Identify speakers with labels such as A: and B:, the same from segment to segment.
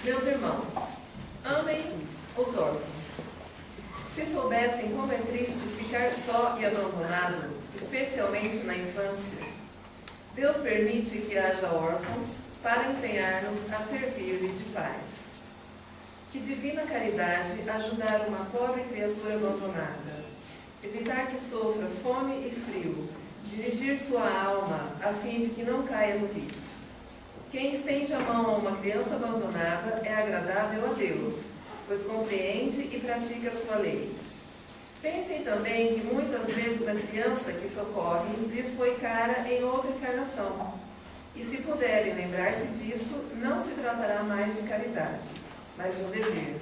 A: Meus irmãos, amem os órfãos. Se soubessem como é triste ficar só e abandonado, especialmente na infância, Deus permite que haja órfãos para empenhar-nos a servir-lhe de pais. Que divina caridade ajudar uma pobre criatura abandonada, evitar que sofra fome e frio, dirigir sua alma a fim de que não caia no vício. Quem estende a mão a uma criança abandonada é agradável a Deus, pois compreende e pratica a sua lei. Pensem também que muitas vezes a criança que socorre lhes foi cara em outra encarnação. E se puderem lembrar-se disso, não se tratará mais de caridade, mas de um dever.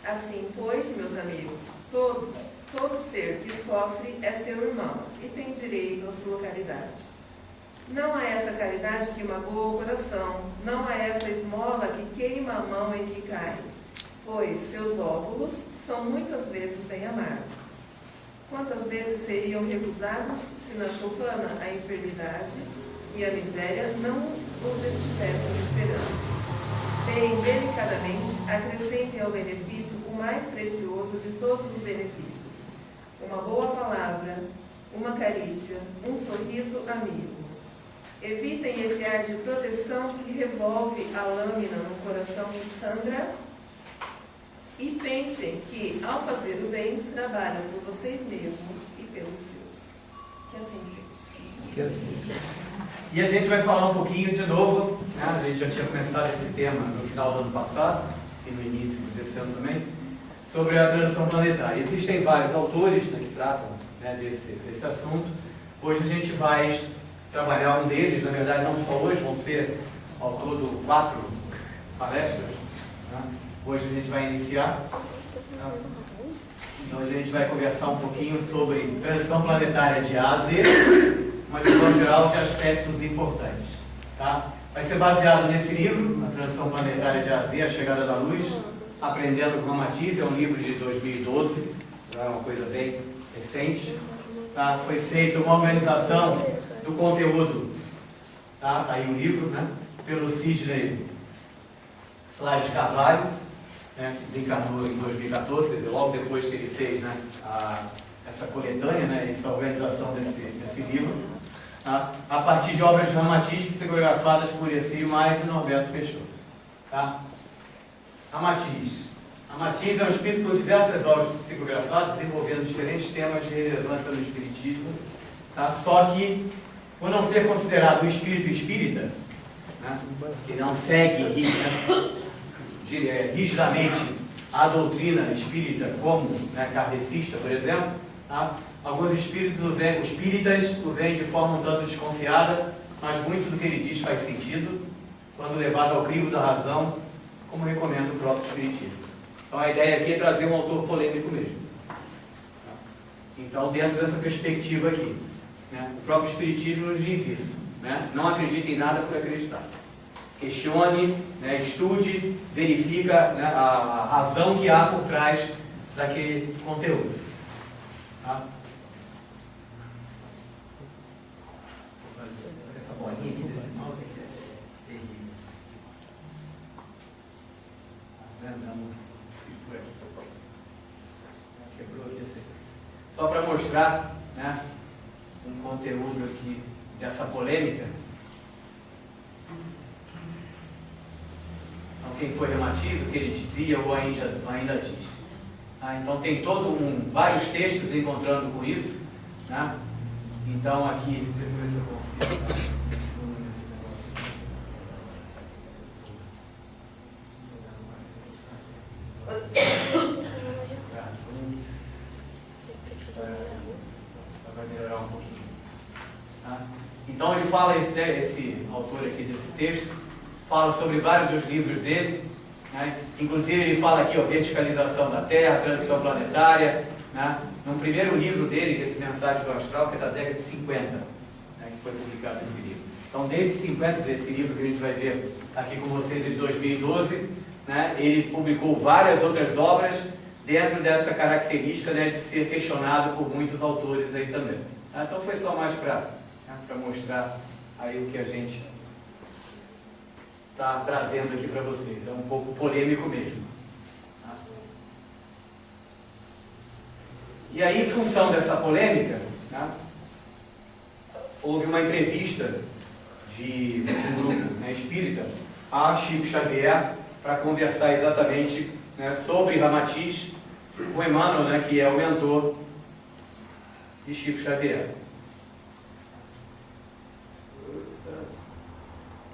A: Assim, pois, meus amigos, todo ser que sofre é seu irmão e tem direito à sua caridade. Não é essa caridade que magoa o coração, não é essa esmola que queima a mão em que cai, pois seus óvulos são muitas vezes bem amargos. Quantas vezes seriam recusados se na choupana a enfermidade e a miséria não os estivessem esperando? Bem, delicadamente, acrescentem ao benefício o mais precioso de todos os benefícios: uma boa palavra, uma carícia, um sorriso amigo. Evitem esse ar de proteção que revolve a lâmina no coração que sangra e pensem que, ao fazer o bem, trabalham por vocês mesmos e pelos seus. Que assim seja.
B: Que assim seja. E a gente vai falar um pouquinho de novo, né? A gente já tinha começado esse tema no final do ano passado e no início desse ano também, sobre a transição planetária. Existem vários autores, né, que tratam, né, desse assunto. Hoje a gente vai trabalhar um deles, na verdade não só hoje, vão ser ao todo 4 palestras, né? Hoje a gente vai iniciar, tá? Então a gente vai conversar um pouquinho sobre transição planetária de A a Z, uma visão geral de aspectos importantes, tá? Vai ser baseado nesse livro, A Transição Planetária de A a Z, A Chegada da Luz, Aprendendo com a Matiz, é um livro de 2012, é uma coisa bem recente, tá? Foi feita uma organização do conteúdo, tá? Tá aí o livro, né? Pelo Sidney Slade Carvalho, né? Que desencarnou em 2014, quer dizer, logo depois que ele fez, né, essa coletânea, né, essa organização desse livro, tá? A partir de obras de Ramatiz psicografadas por Ercílio Mais e Norberto Peixoto. Tá? Ramatiz é um espírito com diversas obras psicografadas envolvendo diferentes temas de relevância no espiritismo, tá? Só que, por não ser considerado um espírito espírita, né, que não segue rigidamente a doutrina espírita como, né, kardecista, por exemplo, tá? Alguns espíritas o veem de forma um tanto desconfiada, mas muito do que ele diz faz sentido quando levado ao crivo da razão, como recomenda o próprio espiritismo. Então a ideia aqui é trazer um autor polêmico mesmo. Então, dentro dessa perspectiva aqui, né, o próprio espiritismo nos diz isso, né? Não acredite em nada por acreditar. Questione, né, estude, verifica, né, a razão que há por trás daquele conteúdo. Tá? Essa bolinha aqui desse mouse é terrível. Quebrou aqui a sequência. Só para mostrar, né, um conteúdo aqui dessa polêmica. Então, quem foi Ramatiz, o que ele dizia ou ainda diz. Ah, então tem vários textos encontrando com isso, né? Então aqui, deixa eu ver se eu consigo. Vai melhorar um pouquinho. Tá? Então ele fala, esse autor aqui desse texto, fala sobre vários dos livros dele, né? Inclusive ele fala aqui, ó, verticalização da Terra, transição planetária, né? No primeiro livro dele, desse Mensagem do Astral, que é da década de 50, né, que foi publicado esse livro. Então, desde 50, desse livro que a gente vai ver aqui com vocês, de 2012, né, ele publicou várias outras obras dentro dessa característica, né, de ser questionado por muitos autores aí também. Então, foi só mais para mostrar aí o que a gente estar trazendo aqui para vocês. É um pouco polêmico mesmo. Tá? E aí, em função dessa polêmica, tá? Houve uma entrevista de um grupo, né, espírita a Chico Xavier para conversar exatamente, né, sobre Ramatiz, o Emmanuel, né, que é o mentor de Chico Xavier.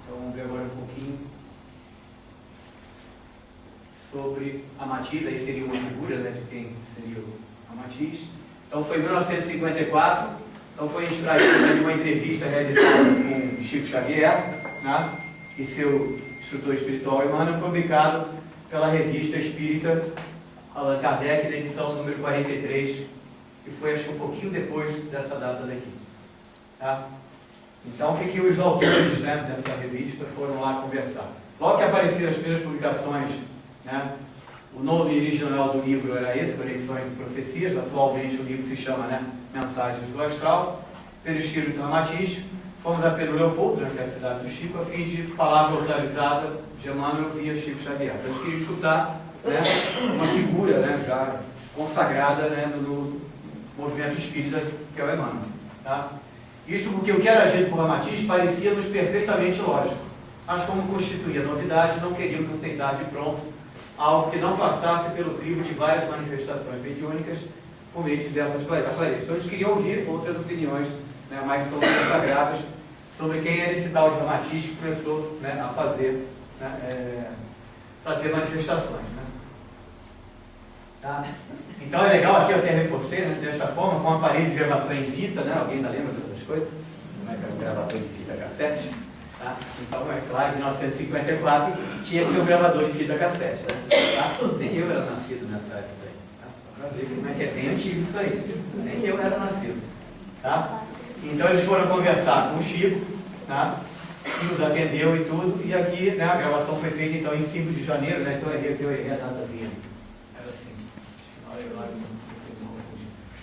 B: Então vamos ver agora um pouquinho sobre Ramatiz. Aí seria uma figura, né, de quem seria o Ramatiz. Então foi em 1954, então foi extraído, né, de uma entrevista realizada com Chico Xavier, né, e seu instrutor espiritual Emmanuel, publicado pela revista espírita Allan Kardec, na edição número 43, que foi acho que um pouquinho depois dessa data daqui. Tá? Então, o que os autores, né, dessa revista foram lá conversar? Logo que apareceram as primeiras publicações, né, o nome original do livro era esse, Conexões de Profecias. Atualmente o livro se chama, né, Mensagens do Astral, pelo Espírito Ramatiz. Fomos a Pedro Leopoldo, né, que é a cidade do Chico, a fim de palavra autorizada de Emmanuel via Chico Xavier. Então, eu queria escutar, né, uma figura, né, já consagrada, né, no movimento espírita, que é o Emmanuel. Tá? Isto porque o que era dito por Ramatiz parecia-nos perfeitamente lógico, mas como constituía novidade, não queríamos aceitar de pronto algo que não passasse pelo crivo de várias manifestações mediúnicas por meio de diversas aparelhos. Então, eles queriam ouvir outras opiniões, né, mais consagradas sobre quem era esse tal de Ramatiz que começou, né, a fazer, né, fazer manifestações. Né? Tá? Então é legal aqui, eu até reforcei, né, desta forma, com um aparelho de gravação em fita, né? Alguém ainda lembra dessas coisas? Como é que era um gravador de fita cassete? Tá? Então, é claro, em 1954 tinha que ser um gravador de fita cassete. Né? Tá? Nem eu era nascido nessa época aí. Tá? Para ver como é que é bem antigo isso aí. Nem eu era nascido. Tá? Então eles foram conversar com o Chico, tá? Que os atendeu e tudo, e aqui, né, a gravação foi feita então em 5 de janeiro, né? Então eu errei a datazinha. Era assim.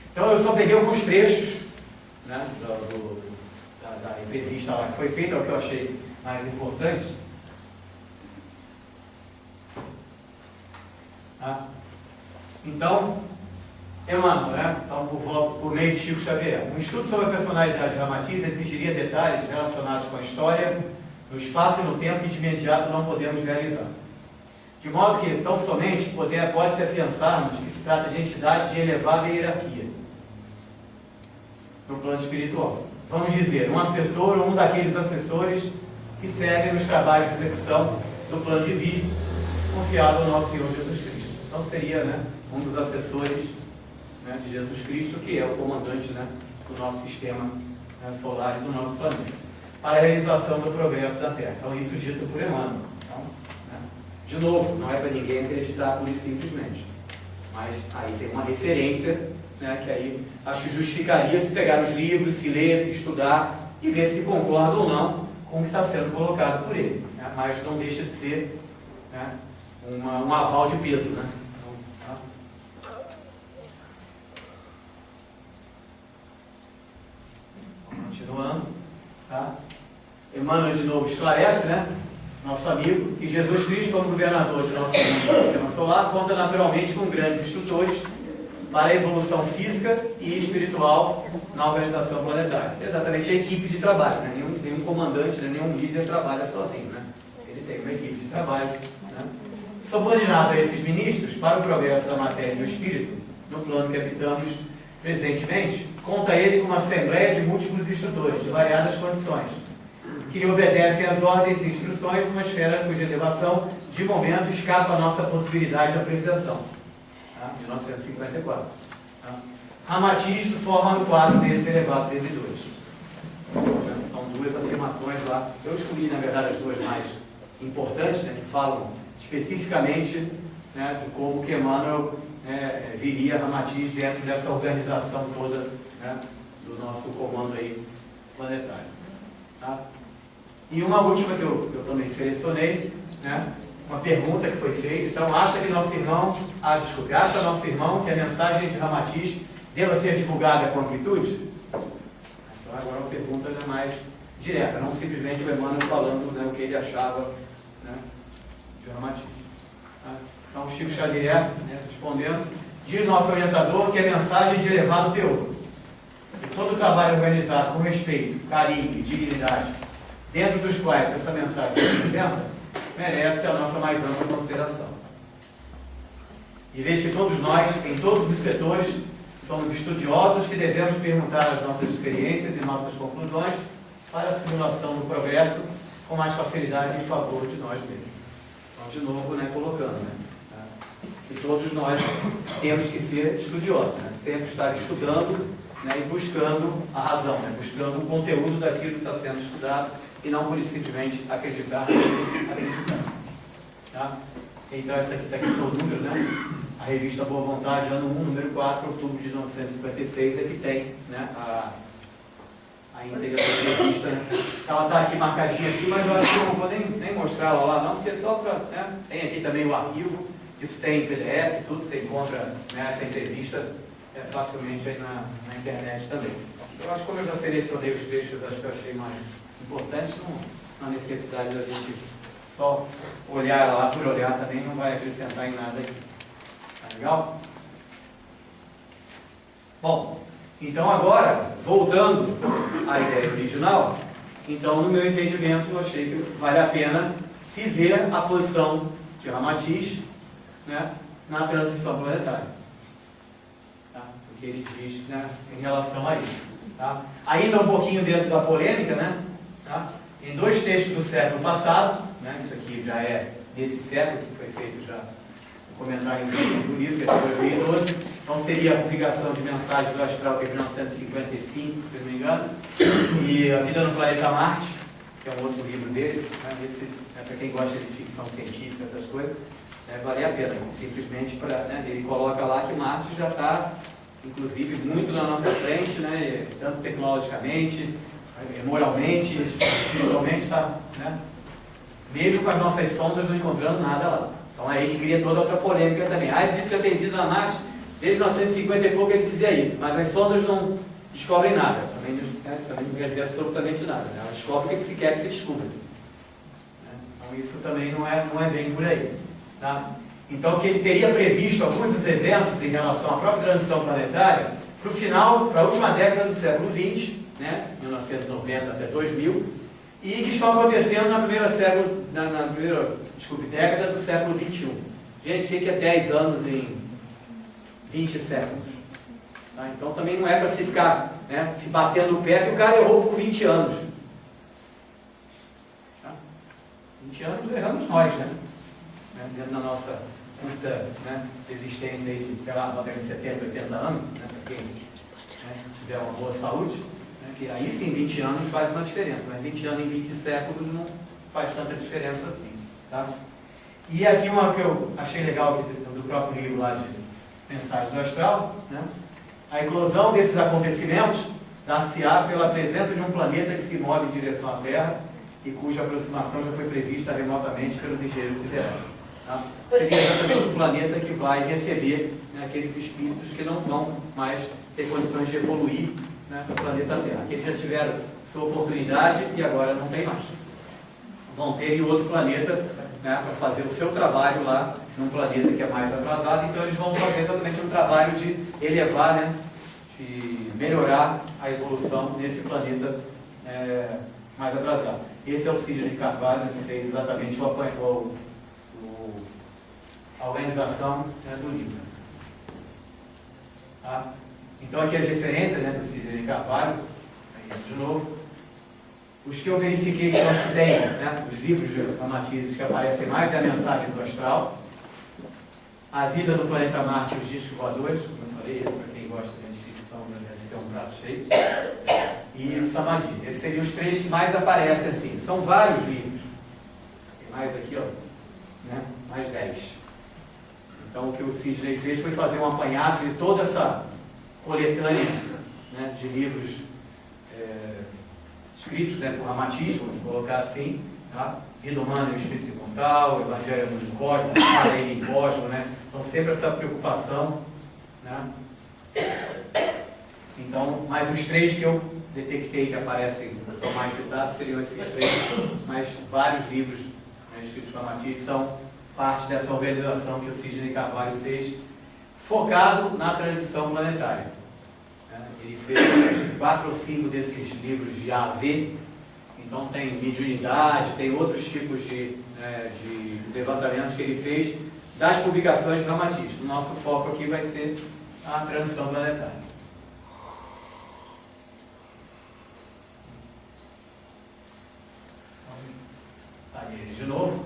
B: Então eu só peguei alguns trechos, né, da entrevista lá que foi feita, é o que eu achei mais importante. Tá? Então, Emmanuel, né? Então, por meio de Chico Xavier. Um estudo sobre a personalidade de Ramatiz exigiria detalhes relacionados com a história, no espaço e no tempo que de imediato não podemos realizar. De modo que, tão somente, pode-se afiançarmos que se trata de entidade de elevada hierarquia no plano espiritual. Vamos dizer, um assessor ou um daqueles assessores que servem nos trabalhos de execução do plano divino, confiado ao nosso Senhor Jesus Cristo. Então seria, né, um dos assessores, né, de Jesus Cristo, que é o comandante, né, do nosso sistema, né, solar e do nosso planeta, para a realização do progresso da Terra. Então isso dito por Emmanuel. Então, né, de novo, não é para ninguém acreditar pura e simplesmente, mas aí tem uma referência, né, que aí acho que justificaria se pegar os livros, se ler, se estudar e ver se concorda ou não com o que está sendo colocado por ele, né, mas não deixa de ser, né, um aval de peso, né? Então, tá? Continuando, tá? Emmanuel de novo esclarece, né, nosso amigo, que Jesus Cristo, como governador de nosso sistema solar, conta naturalmente com grandes instrutores para a evolução física e espiritual na organização planetária. Exatamente a equipe de trabalho, né? Nenhum comandante, né? Nenhum líder trabalha sozinho, né? Ele tem uma equipe de trabalho, né? Subordinado a esses ministros, para o progresso da matéria e do espírito, no plano que habitamos presentemente, conta ele com uma assembleia de múltiplos instrutores, de variadas condições, que lhe obedecem às ordens e instruções numa esfera cuja elevação, de momento, escapa à nossa possibilidade de apreciação. Tá? 1954. Tá? Ramatiz forma no quadro desses elevados servidores. São duas afirmações lá. Eu escolhi, na verdade, as duas mais importantes, né, que falam especificamente, né, de como que Emmanuel, né, viria Ramatiz dentro dessa organização toda, né, do nosso comando aí planetário. Tá? E uma última que eu também selecionei, né, uma pergunta que foi feita. Então, acha nosso irmão que a mensagem de Ramatiz deva ser divulgada com amplitude? Então, agora uma pergunta, né, mais direta, não simplesmente o Emmanuel falando, né, o que ele achava, de Ramatiz. Tá? Então, Chico Xavier, né, respondendo, diz nosso orientador que é mensagem de elevado teor. E todo trabalho organizado com respeito, carinho e dignidade, dentro dos quais essa mensagem se apresenta, merece a nossa mais ampla consideração. De vez que todos nós, em todos os setores, somos estudiosos que devemos perguntar as nossas experiências e nossas conclusões para a simulação do progresso com mais facilidade em favor de nós mesmos. Então, de novo, né, colocando, que todos nós temos que ser estudiosos, né, sempre estar estudando, né, e buscando a razão, né, buscando o conteúdo daquilo que está sendo estudado e não por simplesmente acreditar. Tá? Então, essa aqui está aqui o número, né? A revista Boa Vontade, ano 1, número 4, outubro de 1956, é que tem, né, a íntegra da revista. Ela está aqui marcadinha aqui, mas eu acho que eu não vou nem mostrá-la lá não, porque só para... Né, tem aqui também o arquivo, isso tem em PDF, tudo, você encontra, né, essa entrevista facilmente aí na internet também. Eu acho que como eu já selecionei os trechos, acho que eu achei mais importante, não há necessidade da gente só olhar lá por olhar também, não vai acrescentar em nada aqui. Tá legal? Bom, então agora, voltando à ideia original, então no meu entendimento eu achei que vale a pena se ver a posição de Ramatiz, né, na transição planetária. Tá? O que ele diz, né, em relação a isso. Tá? Ainda um pouquinho dentro da polêmica, né? Tá? Em dois textos do século passado, né, isso aqui já é desse século, que foi feito já o comentário em do livro, que é de 2012, então seria a publicação de Mensagem do Astral, que é de 1955, se não me engano, e A Vida no Planeta Marte, que é um outro livro dele, né, esse, para quem gosta de ficção científica, essas coisas, vale a pena, simplesmente para, né, ele coloca lá que Marte já está, inclusive, muito na nossa frente, né, tanto tecnologicamente, moralmente, espiritualmente, está, né, mesmo com as nossas sondas não encontrando nada lá. Então é aí que cria toda outra polêmica também. Ele disse que tem vida na Marte, desde 1950 e pouco ele dizia isso, mas as sondas não descobrem nada, também não quer dizer absolutamente nada, né? Ela descobre o que se quer que se descubra. Então isso também não é bem por aí. Tá? Então que ele teria previsto alguns dos eventos em relação à própria transição planetária para o final, para a última década do século XX, né? 1990 até 2000, e que estão acontecendo na primeira década do século XXI. Gente, o que é 10 anos em 20 séculos? Tá? Então também não é para se ficar, né, batendo o pé que o cara errou por 20 anos. Tá? 20 anos erramos nós, né? Dentro da nossa curta, né, existência aí de, sei lá, 70, 80 anos, né, para quem, né, tiver uma boa saúde, né, que aí sim 20 anos faz uma diferença, mas 20 anos em 20 séculos não faz tanta diferença assim. Tá? E aqui uma que eu achei legal do próprio livro lá de Mensagem do Astral, né, a eclosão desses acontecimentos dar-se-á pela presença de um planeta que se move em direção à Terra e cuja aproximação já foi prevista remotamente pelos engenheiros siderais. Tá? Seria exatamente o planeta que vai receber, né, aqueles espíritos que não vão mais ter condições de evoluir, né, no planeta Terra. Aqueles já tiveram sua oportunidade e agora não tem mais. Vão ter em outro planeta, né, para fazer o seu trabalho lá, num planeta que é mais atrasado, então eles vão fazer exatamente um trabalho de elevar, né, de melhorar a evolução nesse planeta mais atrasado. Esse é o Sidney de Carvalho, que fez exatamente a organização, né, do livro. Tá? Então aqui as referências, né, do Sidney de Carvalho, aí, de novo. Os que eu verifiquei são os que tem, né, os livros de Ramatiz que aparecem mais é a Mensagem do Astral, A Vida no Planeta Marte e os Discos Voadores, como eu falei, esse para quem gosta de ficção deve ser um prato cheio, e Samadhi. Esses seriam os três que mais aparecem assim. São vários livros. Tem mais aqui, ó, né, mais 10. Então o que o Sidney fez foi fazer um apanhado de toda essa coletânea, né, de livros escritos, né, por Ramatiz, vamos colocar assim, tá? Vida Humana e o Espírito Imortal, Evangelho do Cosmos, Paraíba em Cosmos, né? Então sempre essa preocupação, né? Então, mas os três que eu detectei que aparecem, são mais citados, seriam esses três, mas vários livros, né, escritos por Ramatiz são parte dessa organização que o Sidney Carvalho fez, focado na transição planetária. Ele fez 4 ou 5 desses livros de A a Z, então tem mediunidade, tem outros tipos de levantamentos que ele fez das publicações de Ramatiz. O nosso foco aqui vai ser a transição planetária. De novo,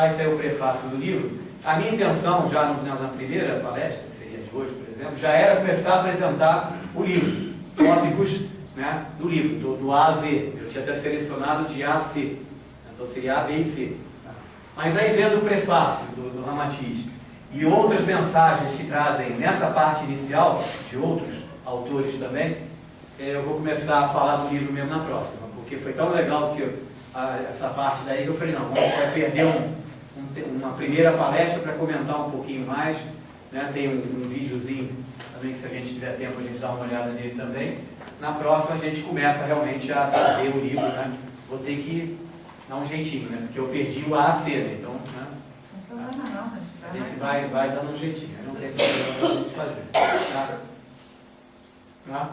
B: esse é o prefácio do livro. A minha intenção, já na primeira palestra, que seria de hoje, por exemplo, já era começar a apresentar o livro, tópicos, né, do livro, do A a Z. Eu tinha até selecionado de A a C, então seria A, B e C. Mas aí, vendo o prefácio do Ramatiz e outras mensagens que trazem nessa parte inicial, de outros autores também, eu vou começar a falar do livro mesmo na próxima, porque foi tão legal que essa parte daí que eu falei, não, vamos perder uma primeira palestra para comentar um pouquinho mais, né? Tem um videozinho também que, se a gente tiver tempo, a gente dá uma olhada nele também. Na próxima a gente começa realmente a trazer o livro, né? Vou ter que dar um jeitinho, né? Porque eu perdi o A a C, né? Então, né? A gente vai dando um jeitinho, não tem problema para a gente fazer. Tá?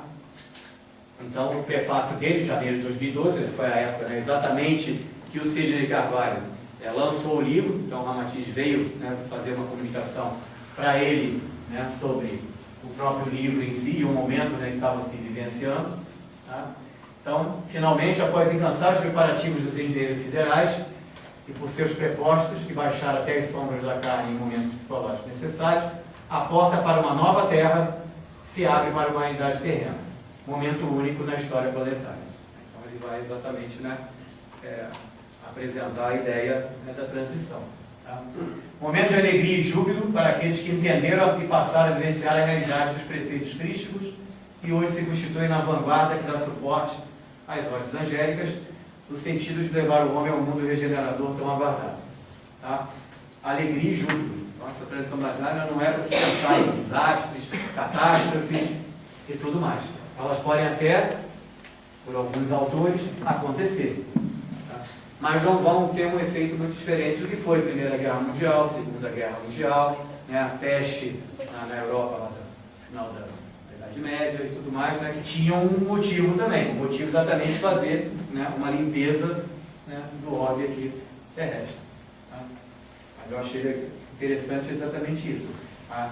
B: Então, o prefácio dele, janeiro de 2012, foi a época, né, exatamente que o Sidney Carvalho lançou o livro. Então, o Ramatiz veio, né, fazer uma comunicação para ele, né, sobre o próprio livro em si e o momento, né, que estava se vivenciando. Tá? Então, finalmente, após incansáveis preparativos dos engenheiros siderais e por seus prepostos, que baixaram até as sombras da carne em momentos psicológicos necessários, a porta para uma nova terra se abre para a humanidade terrena. Momento único na história planetária. Então ele vai exatamente, né, apresentar a ideia, né, da transição. Tá? Momento de alegria e júbilo para aqueles que entenderam e passaram a vivenciar a realidade dos preceitos crísticos e hoje se constituem na vanguarda que dá suporte às vozes angélicas, no sentido de levar o homem ao mundo regenerador tão aguardado. Tá? Alegria e júbilo. Nossa transição planetária não é para se pensar em desastres, catástrofes e tudo mais. Elas podem até, por alguns autores, acontecer. Tá? Mas não vão ter um efeito muito diferente do que foi a Primeira Guerra Mundial, Segunda Guerra Mundial, né, a peste na Europa, lá no final da Idade Média e tudo mais, né, que tinham um motivo também. O motivo exatamente de fazer, né, uma limpeza, né, do orbe aqui terrestre. Tá? Mas eu achei interessante exatamente isso. A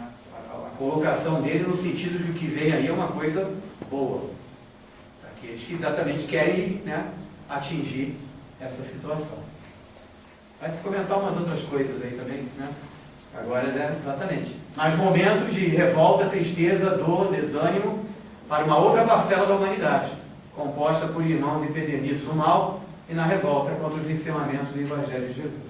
B: colocação dele no sentido de que o que vem aí é uma coisa boa, para aqueles que exatamente querem, né, atingir essa situação. Vai se comentar umas outras coisas aí também, né? Agora, né, exatamente. Mas momentos de revolta, tristeza, dor, desânimo para uma outra parcela da humanidade, composta por irmãos empedernidos no mal e na revolta contra os ensinamentos do Evangelho de Jesus,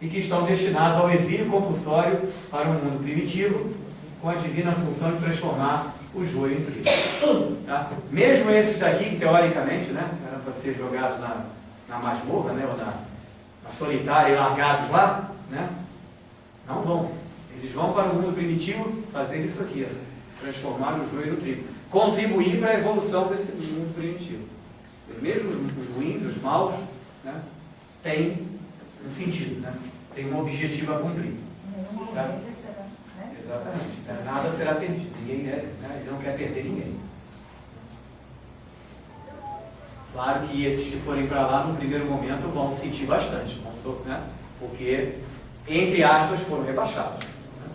B: e que estão destinados ao exílio compulsório para um mundo primitivo, com a divina função de transformar o joio em trigo. Tá? Mesmo esses daqui, que teoricamente, né, eram para ser jogados na masmorra, né, ou na solitária e largados lá, né, não vão. Eles vão para o mundo primitivo fazer isso aqui, ó, transformar o joio no trigo. Contribuir para a evolução desse mundo primitivo. E mesmo os ruins, os maus, né, têm um sentido, né, tem um objetivo a cumprir. Tá? Exatamente. Nada será perdido. Ninguém ele não quer perder ninguém. Claro que esses que forem para lá, no primeiro momento, vão sentir bastante, né? Porque, entre aspas, foram rebaixados. Né?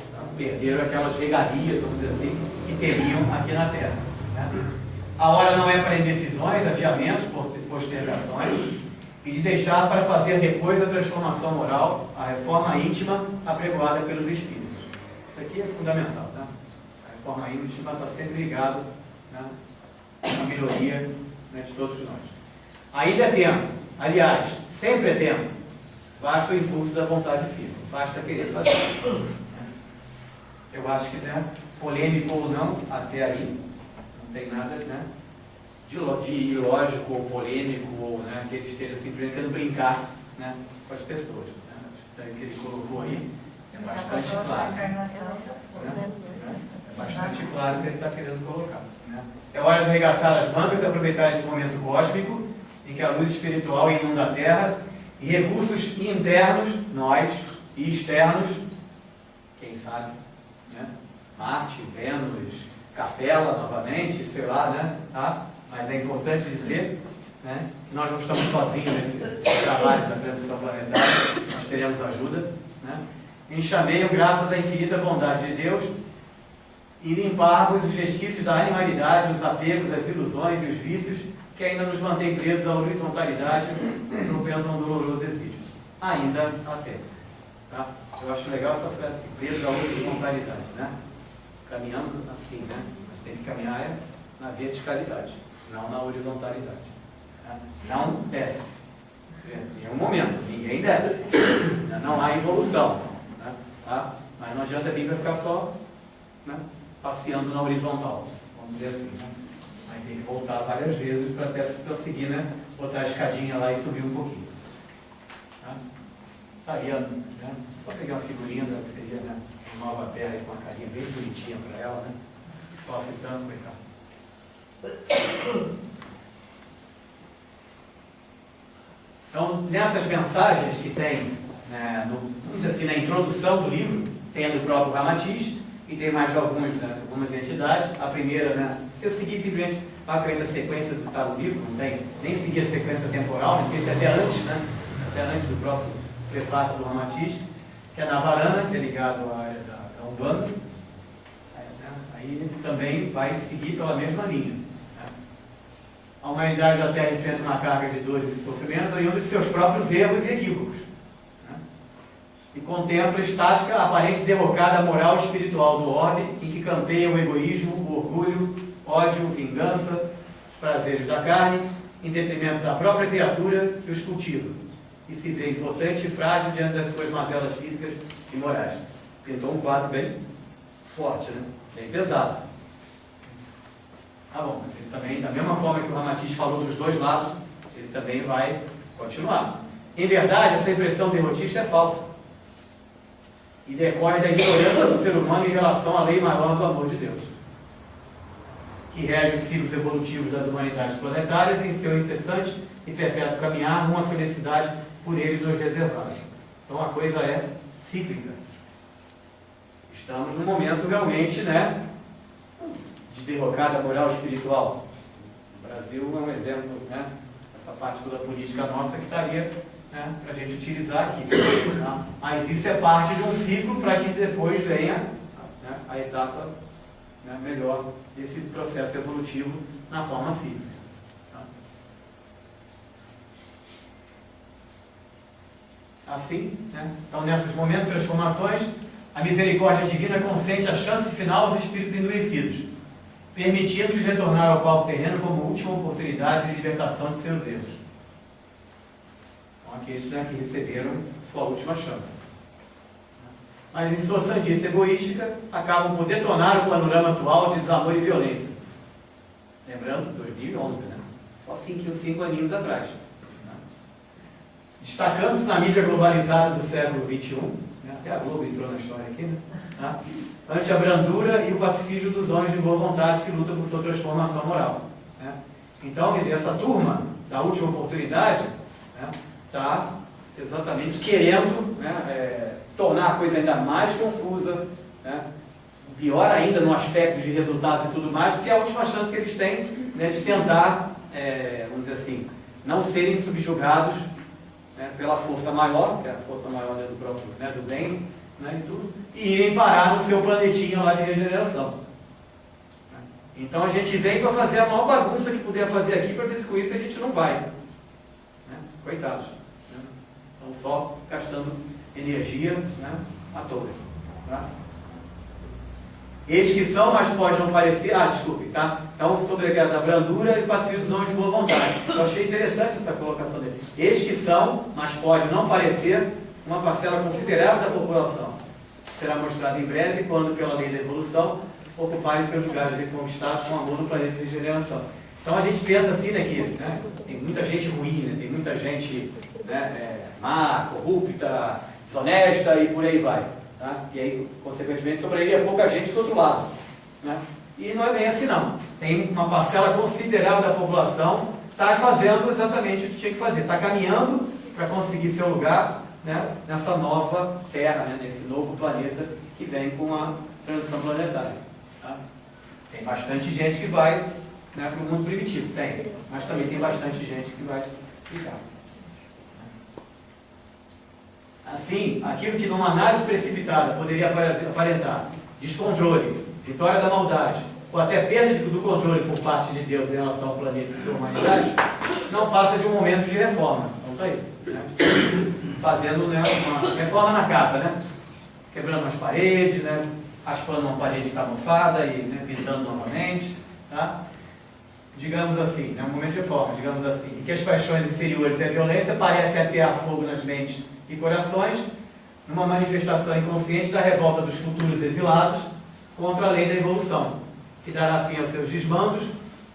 B: Então, perderam aquelas regalias, vamos dizer assim, que teriam aqui na Terra. Né? A hora não é para indecisões, adiamentos, postergações, e de deixar para fazer depois a transformação moral, a reforma íntima apregoada pelos Espíritos. Isso aqui é fundamental, tá? A reforma íntima está sempre ligada, né, à melhoria, né, de todos nós. Ainda é tempo, aliás, sempre é tempo. Basta o impulso da vontade firme, basta querer fazer. Eu acho que, né, polêmico ou não, até aí, não tem nada, né, de ilógico ou polêmico, ou, né, que ele esteja simplesmente querendo brincar, né, com as pessoas. Né? O que ele colocou aí é bastante claro. Né? É bastante claro o que ele está querendo colocar. Né? É hora de arregaçar as mangas e aproveitar esse momento cósmico em que a luz espiritual inunda a Terra e recursos internos, nós, E externos, quem sabe, né? Marte, Vênus, Capela novamente, sei lá, né? Tá? Mas é importante dizer, né, que nós não estamos sozinhos nesse trabalho da transição planetária, nós teremos ajuda, né? Enxameiam graças à infinita bondade de Deus e limparmos os resquícios da animalidade, os apegos, as ilusões e os vícios que ainda nos mantêm presos à horizontalidade e propensam a um doloroso exílio. Ainda há tempo. Tá? Eu acho legal essa frase aqui, presos à horizontalidade, né? Caminhando assim, né? Mas tem que caminhar na verticalidade, não na horizontalidade. Tá? Não desce. Em um momento, ninguém desce. Não há evolução. Né? Tá? Mas não adianta vir para ficar só, né, passeando na horizontal, vamos dizer assim. Né? Aí tem que voltar várias vezes para até conseguir, né, botar a escadinha lá e subir um pouquinho. Tá? Tá aí, né? Só pegar uma figurinha da que seria, né, Nova Terra com uma carinha bem bonitinha para ela, né? Sofre tanto, coitado. Então, nessas mensagens que tem, né, vamos dizer assim, na introdução do livro, tem a do próprio Ramatiz e tem mais de algumas entidades. A primeira, né, eu segui simplesmente, basicamente a sequência do que está no livro, não tem nem seguir a sequência temporal, porque isso é até antes, né, até antes do próprio prefácio do Ramatiz, que é Navarana, que é ligado à área da Umbanda. Aí também vai seguir pela mesma linha. A humanidade da Terra enfrenta uma carga de dores e sofrimentos oriundos de seus próprios erros e equívocos. Né? E contempla a estática aparente derrocada moral e espiritual do orbe, em que campeia o egoísmo, o orgulho, ódio, vingança, os prazeres da carne, em detrimento da própria criatura que os cultiva, e se vê impotente e frágil diante das suas mazelas físicas e morais. Pintou um quadro bem forte, né? Bem pesado. Tá bom, mas ele também, da mesma forma que o Ramatiz falou dos dois lados, ele também vai continuar. Em verdade, essa impressão derrotista é falsa e decorre da ignorância do ser humano em relação à lei maior do amor de Deus, que rege os ciclos evolutivos das humanidades planetárias em seu incessante e perpétuo caminhar rumo à felicidade por ele nos reservado. Então a coisa é cíclica. Estamos num momento realmente, né, de derrocada moral espiritual. O Brasil é um exemplo, né? Essa parte toda política nossa que estaria, né, para a gente utilizar aqui. Tá? Mas isso é parte de um ciclo para que depois venha, né, a etapa, né, melhor desse processo evolutivo na forma cíclica. Tá? Assim, né? Então nesses momentos de transformações, a misericórdia divina consente a chance final aos espíritos endurecidos, permitindo-lhes retornar ao palco terreno como última oportunidade de libertação de seus erros. Então, aqueles, né, que receberam sua última chance. Mas, em sua sandice egoística, acabam por detonar o panorama atual de desamor e violência. Lembrando, 2011, né? Só 5 aninhos atrás. Né? Destacando-se na mídia globalizada do século XXI, né? Até a Globo entrou na história aqui, né? Tá? Ante a brandura e o pacifismo dos homens de boa vontade que lutam por sua transformação moral. Né? Então, quer dizer, essa turma da última oportunidade está, né, exatamente querendo, né, tornar a coisa ainda mais confusa, né? Pior ainda no aspecto de resultados e tudo mais, porque é a última chance que eles têm, né, de tentar, vamos dizer assim, não serem subjugados, né, pela força maior, que é a força maior do próprio, né, do bem, né, e tudo, e irem parar no seu planetinho lá de regeneração. Então a gente vem para fazer a maior bagunça que puder fazer aqui, para ver se com isso a gente não vai. Né? Coitados. Né? Estão só gastando energia, né, à toa. Tá? Eles que são, mas pode não parecer... desculpe, tá? Então, sobre a brandura e passivo dos homens de boa vontade. Eu achei interessante essa colocação dele. Eles que são, mas pode não parecer, uma parcela considerável da população. Será mostrado em breve, quando, pela lei da evolução, ocuparem seus lugares reconquistados com amor no planeta de regeneração. Então, a gente pensa assim, né, que, né, tem muita gente ruim, né, tem muita gente, né, má, corrupta, desonesta e por aí vai. Tá? E aí, consequentemente, sobraria pouca gente do outro lado. Né? E não é bem assim, não. Tem uma parcela considerável da população que está fazendo exatamente o que tinha que fazer. Está caminhando para conseguir seu lugar né, nessa nova Terra, né, nesse novo planeta que vem com a transição planetária. Tá? Tem bastante gente que vai, né, para o mundo primitivo, tem, mas também tem bastante gente que vai ficar. Assim, aquilo que numa análise precipitada poderia aparentar descontrole, vitória da maldade, ou até perda do controle por parte de Deus em relação ao planeta e sua humanidade, não passa de um momento de reforma. Então está aí, né? Fazendo, né, uma reforma na casa, né? Quebrando as paredes, né, raspando uma parede camuflada e, né, pintando novamente, tá? Digamos assim, né, um momento de reforma, digamos assim, em que as paixões inferiores e a violência parecem atear fogo nas mentes e corações, numa manifestação inconsciente da revolta dos futuros exilados contra a lei da evolução, que dará fim aos seus desmandos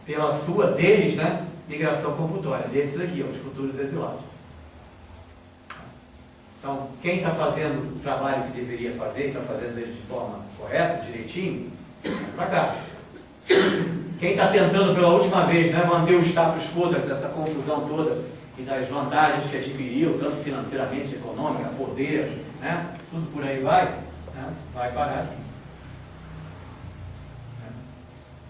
B: pela sua, deles, né, migração compulsória, desses aqui, ó, os futuros exilados. Então, quem está fazendo o trabalho que deveria fazer, está fazendo ele de forma correta, direitinho, para cá. Quem está tentando pela última vez, né, manter o status quo dessa confusão toda e das vantagens que adquiriu, tanto financeiramente, econômica, poder, né, tudo por aí vai, né, vai parar aqui.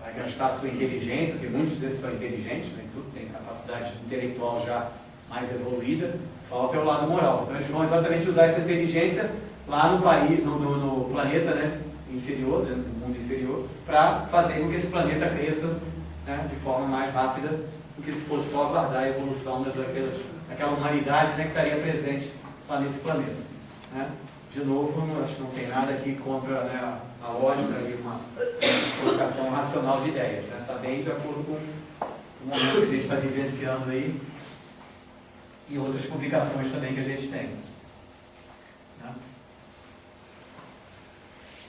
B: Vai gastar a sua inteligência, porque muitos desses são inteligentes, né, tudo tem capacidade intelectual já mais evoluída, falta é o lado moral. Então eles vão exatamente usar essa inteligência lá no país, no planeta, né, inferior, né, no mundo inferior, para fazer com que esse planeta cresça, né, de forma mais rápida do que se fosse só aguardar a evolução daquela humanidade, né, que estaria presente lá nesse planeta. Né? De novo, acho que não tem nada aqui contra, né, a lógica e uma colocação racional de ideias. Né? Está bem de acordo com o momento que a gente está vivenciando aí e outras publicações também que a gente tem. Né?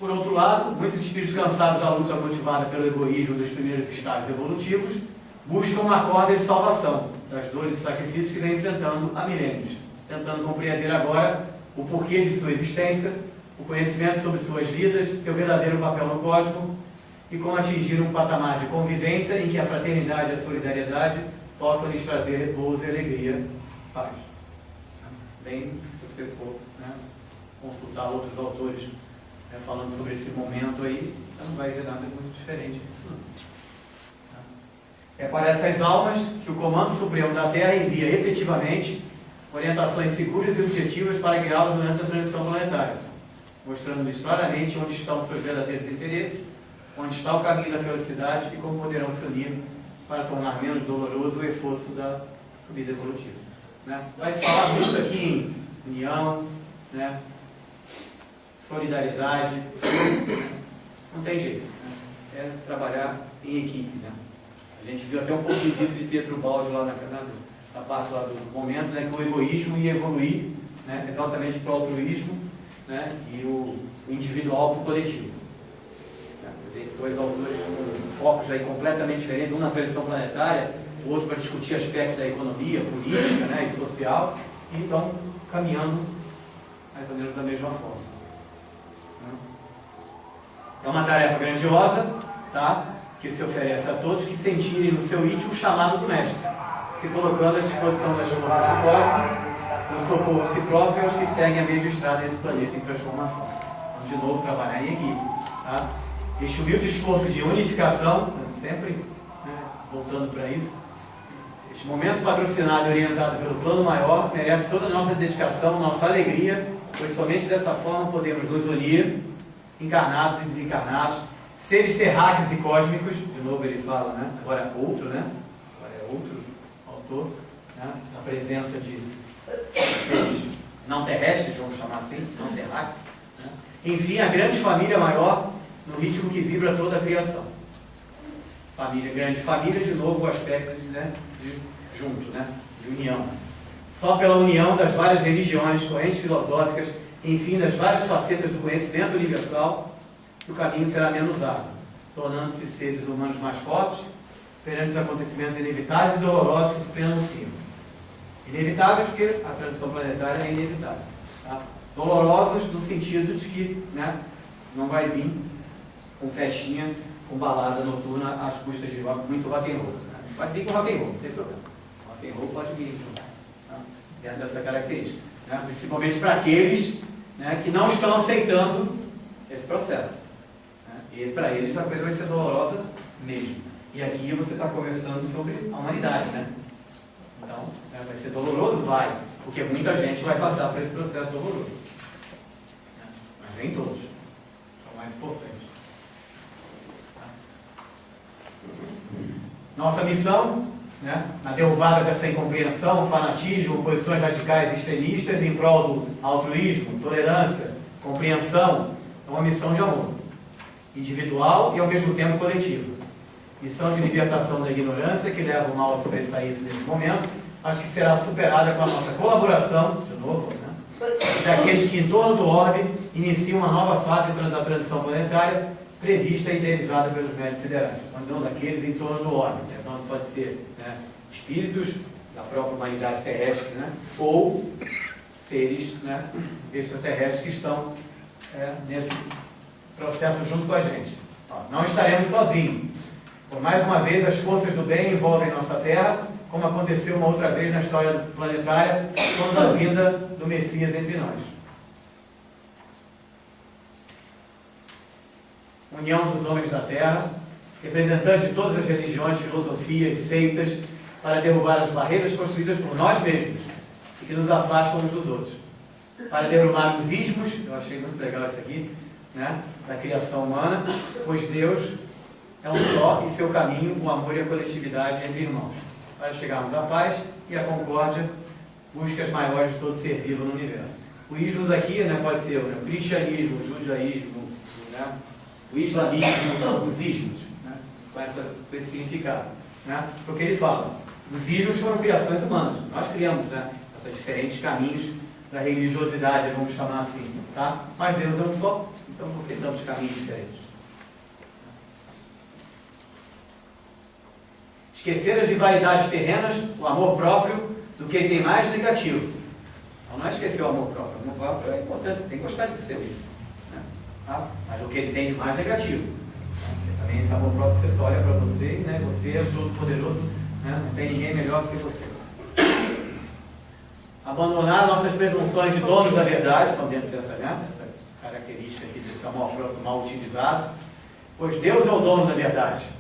B: Por outro lado, muitos espíritos cansados da luta motivada pelo egoísmo dos primeiros estágios evolutivos buscam uma corda de salvação das dores e sacrifícios que vem enfrentando há milênios, tentando compreender agora o porquê de sua existência, o conhecimento sobre suas vidas, seu verdadeiro papel no cosmos e como atingir um patamar de convivência em que a fraternidade e a solidariedade possam lhes trazer repouso e alegria, paz. Bem, se você for, né, consultar outros autores, né, falando sobre esse momento aí, então não vai ver nada muito diferente disso não. É para essas almas que o Comando Supremo da Terra envia efetivamente orientações seguras e objetivas para guiá-los durante a transição planetária, mostrando-lhes claramente onde estão seus verdadeiros interesses, onde está o caminho da felicidade e como poderão se unir para tornar menos doloroso o esforço da subida evolutiva. Né? Vai se falar muito aqui em união, né? Solidariedade, não tem jeito, né? É trabalhar em equipe. Né? A gente viu até um pouquinho disso de Pietro Baldi lá na parte lá do momento, né, que o egoísmo ia evoluir, né, exatamente para o altruísmo, né, e o individual para o coletivo. Tem dois autores com focos aí completamente diferentes, um na transição planetária, o outro para discutir aspectos da economia, política, né, e social, e então caminhando mais ou menos da mesma forma. É uma tarefa grandiosa, tá? Que se oferece a todos que sentirem no seu íntimo o chamado do Mestre, se colocando à disposição das forças do cosmos, no socorro a si próprio e aos que seguem a mesma estrada nesse planeta em transformação. Então, de novo, trabalhar em equipe. Tá? Este humilde esforço de unificação, sempre, né, voltando para isso, este momento patrocinado e orientado pelo plano maior merece toda a nossa dedicação, nossa alegria, pois somente dessa forma podemos nos unir, encarnados e desencarnados, seres terráqueos e cósmicos, de novo ele fala, né? Agora é outro, né? Agora é outro autor, né? Na presença de seres não terrestres, vamos chamar assim, não terráqueos. Né? Enfim, a grande família maior, no ritmo que vibra toda a criação. Família, grande família, de novo o aspecto de, né, de junto, né? De união. Só pela união das várias religiões, correntes filosóficas, enfim, das várias facetas do conhecimento universal, o caminho será menos árduo, tornando-se seres humanos mais fortes perante os acontecimentos inevitáveis e dolorosos que se preanunciam. Inevitáveis porque a transição planetária é inevitável. Tá? Dolorosos no sentido de que, né, não vai vir com festinha, com balada noturna às custas de muito rock'n'roll. Né? Pode vir com rock'n'roll, não tem problema. Rock'n'roll pode vir, tá? Dentro dessa característica. né? Principalmente para aqueles, né, que não estão aceitando esse processo. Né? E para eles a coisa vai ser dolorosa mesmo. E aqui você está conversando sobre a humanidade, né? Então, né, vai ser doloroso? Vai, porque muita gente vai passar por esse processo doloroso. Né? Mas nem todos. É o mais importante. Nossa missão, né, na derrubada dessa incompreensão, fanatismo, posições radicais extremistas em prol do altruísmo, tolerância, compreensão, é uma missão de amor, individual e ao mesmo tempo coletiva. Missão de libertação da ignorância que leva o mal a sobressair-se nesse momento, mas que será superada com a nossa colaboração, de novo, né, daqueles que em torno do orbe iniciam uma nova fase da transição planetária prevista e idealizada pelos médios siderais, não daqueles em torno do orbe. Então pode ser, né, espíritos da própria humanidade terrestre, né, ou seres, né, extraterrestres que estão nesse processo junto com a gente. Não estaremos sozinhos. Por mais uma vez, as forças do bem envolvem nossa Terra, como aconteceu uma outra vez na história planetária, quando a vinda do Messias entre nós. União dos homens da Terra, representantes de todas as religiões, filosofias, seitas, para derrubar as barreiras construídas por nós mesmos e que nos afastam uns dos outros. Para derrubar os ismos, eu achei muito legal isso aqui, né, da criação humana, pois Deus é um só e seu caminho, o amor e a coletividade entre irmãos. Para chegarmos à paz e à concórdia, buscas maiores de todo ser vivo no universo. O ismos aqui, né, pode ser, né, o cristianismo, o judaísmo, né, o islamismo, os ismos, né, com esse significado. Né, porque ele fala, os ismos foram criações humanas. Nós criamos, né, esses diferentes caminhos da religiosidade, vamos chamar assim. Tá? Mas Deus é um só, então por que damos caminhos diferentes? Esquecer as rivalidades terrenas, o amor próprio, do que tem mais negativo. Então não é esquecer o amor próprio. O amor próprio é importante, tem que gostar de você mesmo. Né? Tá? Mas o que ele tem de mais negativo. Porque também esse amor próprio você só olha para você, né? Você é todo poderoso, né? Não tem ninguém melhor do que você. Abandonar nossas presunções de donos da verdade, estão dentro dessa, né? Essa característica aqui desse amor próprio mal utilizado, pois Deus é o dono da verdade.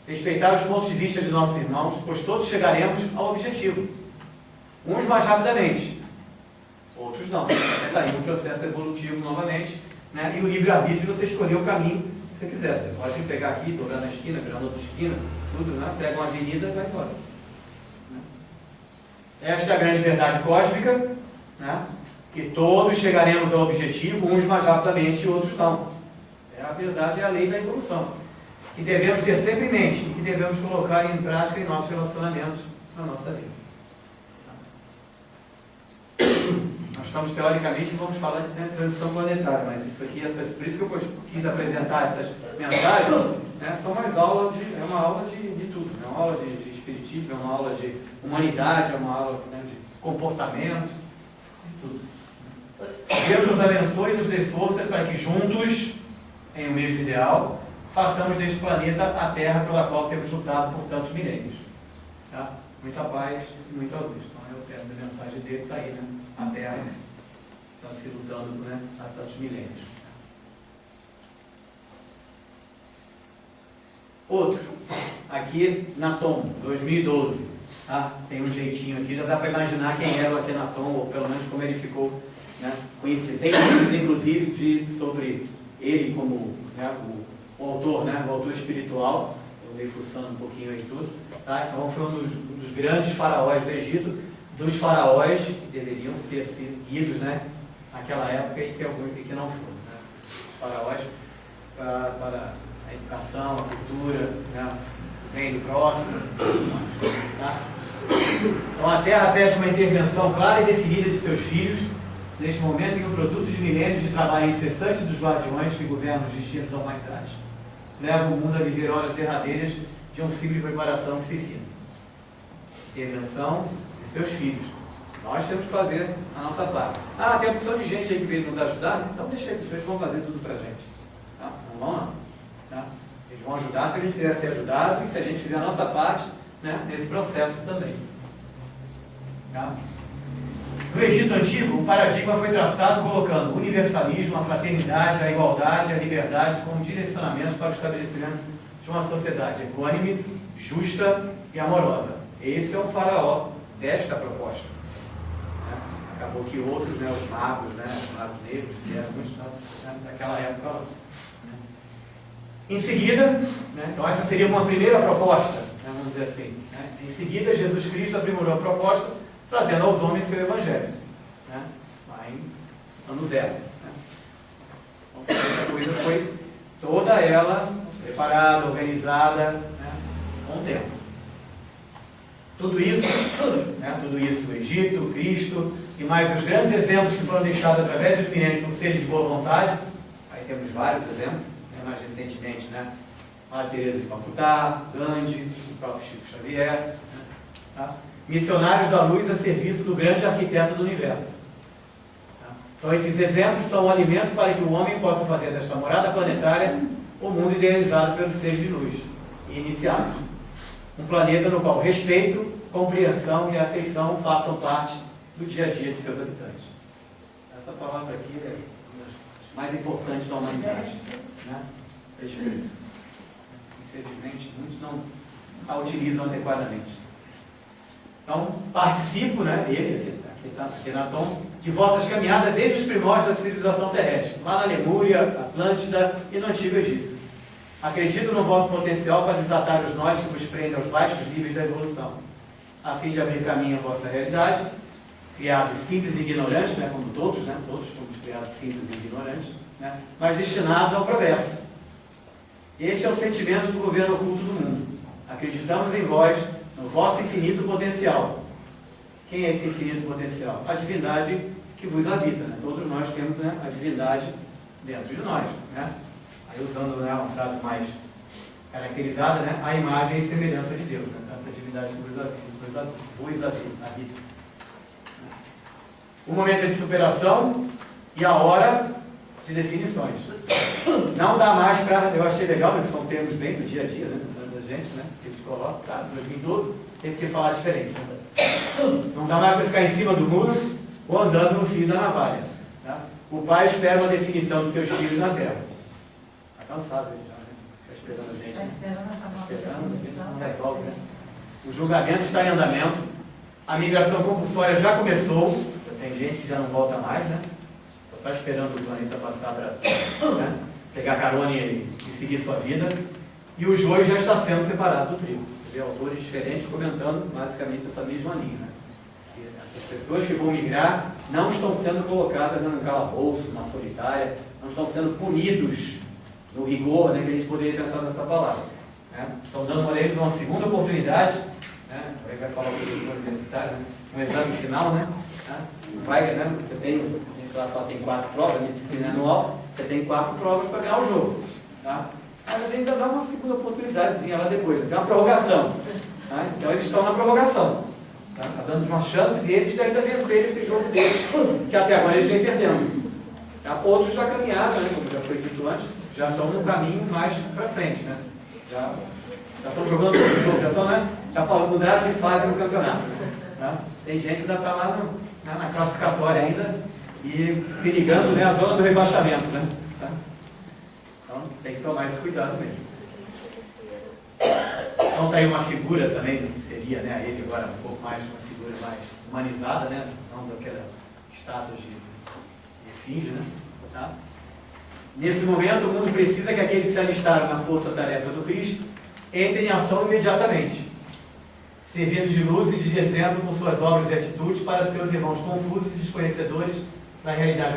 B: Respeitar os pontos de vista de nossos irmãos, pois todos chegaremos ao objetivo. Uns mais rapidamente, outros não. Está aí um processo evolutivo novamente, né? E o livre-arbítrio de você escolher o caminho que você quiser. Você pode pegar aqui, dobrar na esquina, virar na outra esquina, tudo, né? Pega uma avenida e vai embora. Esta é a grande verdade cósmica, né? Que todos chegaremos ao objetivo, uns mais rapidamente e outros não. É a verdade, é a lei da evolução. Que devemos ter sempre em mente e que devemos colocar em prática em nossos relacionamentos na nossa vida. Nós estamos teoricamente, vamos falar de transição planetária, mas isso aqui, por isso que eu quis apresentar essas mensagens, né, são mais aulas é uma aula de tudo, é uma aula de espiritismo, é uma aula de humanidade, é uma aula, né, de comportamento, tudo. Deus nos abençoe e nos dê forças para que juntos, em o mesmo ideal, façamos deste planeta a Terra pela qual temos lutado por tantos milênios. Tá? Muita paz e muita luz. Então é o termo da mensagem dele, está aí, né? A Terra está se lutando, né, há tantos milênios. Outro, aqui Natom, 2012. Tá? Tem um jeitinho aqui, já dá para imaginar quem era o Akhenaton, ou pelo menos como ele ficou, né, conhecido. Tem livros, inclusive, sobre ele como, né, o autor, né, o autor espiritual. Eu andei fuçando um pouquinho aí tudo. Tá? Então foi um dos grandes faraós do Egito, dos faraós que deveriam ser seguidos, né, naquela época e que não foram. Né? Os faraós para a educação, a cultura, né, o bem do próximo. Tá? Então a Terra pede uma intervenção clara e definida de seus filhos, neste momento em que o produto de milênios de trabalho incessante dos guardiões que governam os destinos da humanidade leva o mundo a viver horas derradeiras de um ciclo de preparação que se fina. Intervenção de seus filhos. Nós temos que fazer a nossa parte. Ah, tem a opção de gente aí que veio nos ajudar? Então deixa aí, eles vão fazer tudo pra gente. Tá? Não vão não. Tá? Eles vão ajudar se a gente quiser ser ajudado e se a gente fizer a nossa parte, né, nesse processo também. Tá? No Egito Antigo, o paradigma foi traçado colocando o universalismo, a fraternidade, a igualdade, a liberdade como direcionamentos para o estabelecimento de uma sociedade equânime, justa e amorosa. Esse é o faraó desta proposta. Acabou que outros, os magos negros, que eram muitos daquela época. Em seguida, então essa seria uma primeira proposta, vamos dizer assim. Em seguida, Jesus Cristo aprimorou a proposta, trazendo aos homens seu evangelho. Lá em ano 0. Então, essa coisa foi toda ela preparada, organizada, com o tempo. Tudo isso, o Egito, Cristo, e mais os grandes exemplos que foram deixados através dos milênios por seres de boa vontade. Aí temos vários exemplos, mais recentemente, Madre Teresa de Calcutá, Gandhi, o próprio Chico Xavier. Missionários da luz a serviço do grande arquiteto do universo. Então esses exemplos são um alimento para que o homem possa fazer desta morada planetária o mundo idealizado pelos seres de luz e iniciados. Um planeta no qual respeito, compreensão e afeição façam parte do dia a dia de seus habitantes. Essa palavra aqui é uma das mais importantes da humanidade. É escrito. Infelizmente, muitos não a utilizam adequadamente. Então, participo, ele, Akhenaton, de vossas caminhadas desde os primórdios da civilização terrestre, lá na Lemúria, Atlântida e no Antigo Egito. Acredito no vosso potencial para desatar os nós que vos prendem aos baixos níveis da evolução, a fim de abrir caminho à vossa realidade, criados simples e ignorantes, como todos, todos fomos criados simples e ignorantes, mas destinados ao progresso. Este é o sentimento do governo oculto do mundo. Acreditamos em vós, no vosso infinito potencial. Quem é esse infinito potencial? A divindade que vos habita. Todos nós temos a divindade dentro de nós. Aí usando uma frase mais caracterizada, a imagem e semelhança de Deus. Essa divindade que vos habita. O momento é de superação e a hora de definições. Não dá mais para... Eu achei legal, são termos bem do dia a dia, da gente, que eles colocam. 2012 teve que falar diferente. Não dá mais para ficar em cima do muro ou andando no fio da navalha. O pai espera uma definição dos seus filhos na terra. Está cansado ele já, Está esperando a gente. Está esperando essa nossa definição. Não resolve, O julgamento está em andamento. A migração compulsória já começou. Tem gente que já não volta mais, Só está esperando o planeta passar para pegar carona e seguir sua vida. E o joio já está sendo separado do trigo. Você vê autores diferentes comentando basicamente essa mesma linha. Que essas pessoas que vão migrar não estão sendo colocadas num calabouço, numa solitária, não estão sendo punidos no rigor, que a gente poderia pensar nessa palavra. Estão dando a eles uma segunda oportunidade, aí vai falar o professor universitário, um exame final, Vai, você tem, a gente lá fala, tem 4 provas, a minha disciplina anual, você tem 4 provas para ganhar o jogo. Mas a gente ainda dá uma segunda oportunidadezinha lá depois, tem uma prorrogação. Então eles estão na prorrogação. Está dando uma chance deles de ainda vencer esse jogo deles, que até agora eles vêm perdendo. Outros já caminharam, como já foi dito antes, já estão num caminho mais para frente. Já estão jogando outro jogo, já mudaram de fase no campeonato. Tem gente que ainda está lá na classificatória ainda e perigando a zona do rebaixamento. Então tem que tomar esse cuidado mesmo. Então está aí uma figura também, que seria ele agora um pouco mais, uma figura mais humanizada, não daquela status de esfinge, Nesse momento o mundo precisa que aqueles que se alistaram na força-tarefa do Cristo entrem em ação imediatamente, servindo de luz e de exemplo com suas obras e atitudes para seus irmãos confusos e desconhecedores da realidade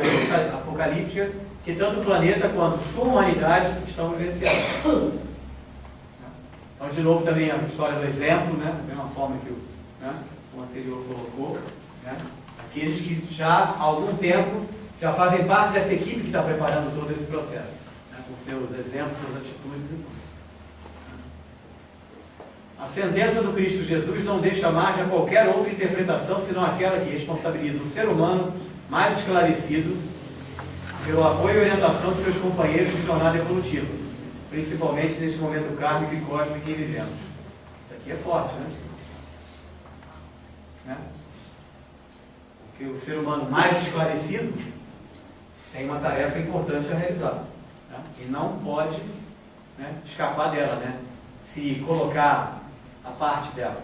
B: apocalíptica que tanto o planeta quanto sua humanidade estão vivenciando. Então, de novo, também a história do exemplo, da mesma forma que o anterior colocou, aqueles que já há algum tempo já fazem parte dessa equipe que está preparando todo esse processo, com seus exemplos, suas atitudes. A sentença do Cristo Jesus não deixa margem a qualquer outra interpretação senão aquela que responsabiliza o ser humano mais esclarecido pelo apoio e orientação de seus companheiros de jornada evolutiva, principalmente neste momento kármico e cósmico em que vivemos. Isso aqui é forte, que o ser humano mais esclarecido tem uma tarefa importante a realizar, né? E não pode, né, escapar dela, né? Se colocar a parte dela.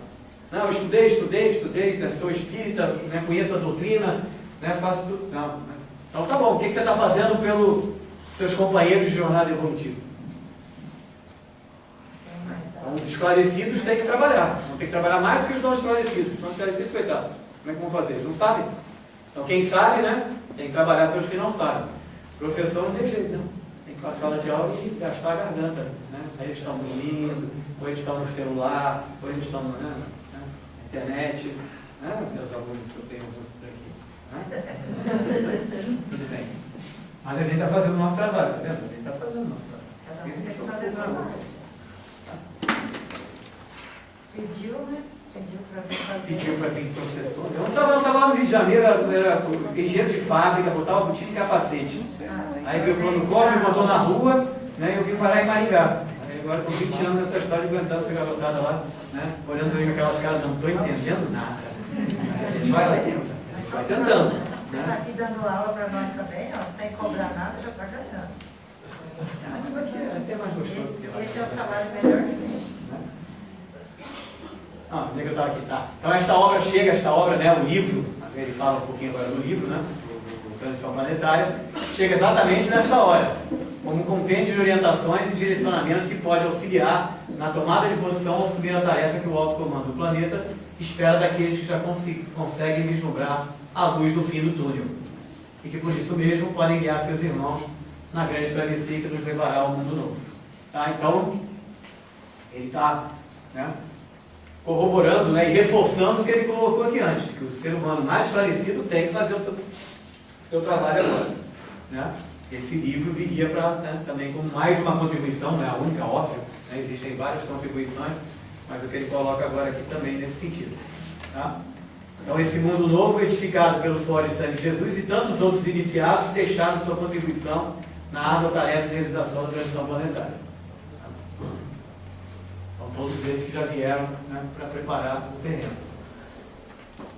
B: Não, eu estudei, né, sou espírita, né, conheço a doutrina, né, faço tudo. Não, mas, então tá bom, o que você está fazendo pelos seus companheiros de jornada evolutiva? Então, os esclarecidos têm que trabalhar. Não tem que trabalhar mais do que os não esclarecidos. Os não esclarecidos, coitados. Como é que vão fazer? Eles não sabem. Então, quem sabe, né, tem que trabalhar pelos que não sabem. O professor não tem jeito, não. Tem que ir para a sala de aula e gastar a garganta, né? Aí eles estão dormindo, ou eles estão no celular, ou eles estão, né, na internet. Né? Meus alunos que eu tenho por aqui. Né? Tudo bem. Mas a gente está fazendo o nosso trabalho, tá vendo? A gente está fazendo o nosso trabalho.
C: Cada um tem que fazer o trabalho. Pediu, né?
B: Pediu para vir professor. Eu estava lá no Rio de Janeiro, era engenheiro de fábrica, botava botina e capacete. Aí veio o plano Collor, me botou na rua, né, e eu vim parar em Maringá. Aí agora estou 20 anos nessa história, aguentando essa garotada lá, né, olhando com aquelas caras, não estou entendendo nada. A gente vai lá e tenta, a gente vai tentando.
C: Você está aqui dando aula para nós também, ó, sem cobrar nada, já está ganhando.
B: É até mais gostoso que lá.
C: Esse é o salário melhor que tem.
B: Onde é que eu estava aqui? Tá. Então esta obra chega, né, o livro, ele fala um pouquinho agora do livro, né, do Transição Planetária, chega exatamente nesta hora, como um compêndio de orientações e direcionamentos que pode auxiliar na tomada de posição ao assumir a tarefa que o alto comando do planeta espera daqueles que já conseguem vislumbrar a luz do fim do túnel, e que por isso mesmo podem guiar seus irmãos na grande travessia que nos levará ao mundo novo. Tá? Então, ele está, né, corroborando, né, e reforçando o que ele colocou aqui antes, que o ser humano mais esclarecido tem que fazer o seu trabalho agora. Né? Esse livro viria para, né, também como mais uma contribuição, não é a única, óbvio, né, existem várias contribuições, mas o que ele coloca agora aqui também nesse sentido. Tá? Então esse mundo novo, edificado pelo suor e sangue de Jesus e tantos outros iniciados que deixaram sua contribuição na árdua tarefa de realização da transição planetária. Todos esses que já vieram, né, para preparar o terreno.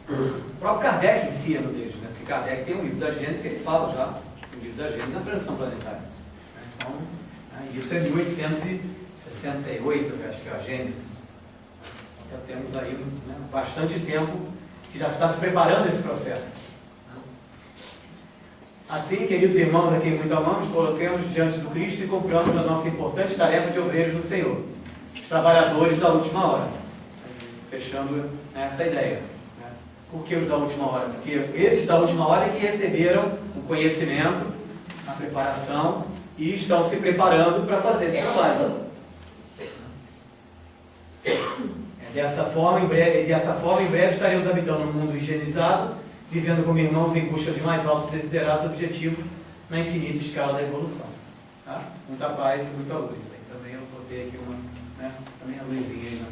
B: O próprio Kardec em si é um deles, né? Porque Kardec tem um livro da Gênesis que ele fala já, o livro da Gênesis na transição planetária. Então, né, isso é 1868, eu acho que é a Gênesis. Já temos aí, né, bastante tempo que já está se preparando esse processo. Assim, queridos irmãos, a quem muito amamos, coloquemos diante do Cristo e cumpramos a nossa importante tarefa de obreiros do Senhor. Trabalhadores da última hora, fechando essa ideia. Né? Por que os da última hora? Porque esses da última hora é que receberam o conhecimento, a preparação e estão se preparando para fazer esse trabalho. Dessa forma, em breve estaremos habitando um mundo higienizado, vivendo como irmãos em busca de mais altos desiderados objetivos na infinita escala da evolução. Tá? Muita paz e muita luz. Também eu botei aqui uma, né, também a luzinha aí, né,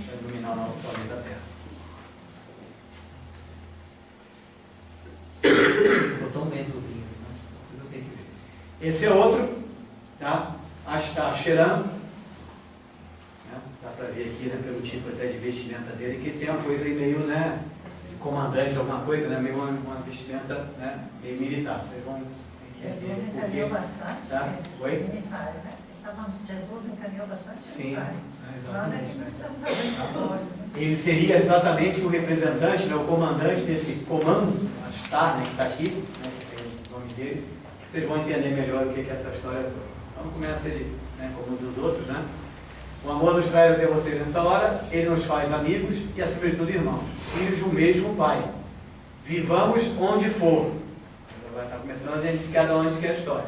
B: para iluminar o nosso planeta Terra. Ficou tão lentozinho, né? Mas eu tenho que ver. Esse é outro, tá? Está cheirando. Né? Dá para ver aqui, né, pelo tipo até de vestimenta dele, que tem uma coisa aí meio, né, de comandante, alguma coisa, né, meio uma vestimenta, né, meio militar. Vocês vão
C: Jesus encaminhou bastante,
B: tá?
C: emissário, né? Jesus encaminhou bastante emissário.
B: Sim,
C: nós é que não estamos abrindo os olhos. Né?
B: Ele seria exatamente o representante, né, o comandante desse comando, a Star, né, que está aqui, né, que tem o nome dele. Vocês vão entender melhor o que é essa história toda. Então começa ele, né, como os outros, né? O amor nos traz até vocês nessa hora, ele nos faz amigos e, acima de tudo, irmãos, filhos de um mesmo Pai. Vivamos onde for. Vai estar começando a identificar de onde que é a história.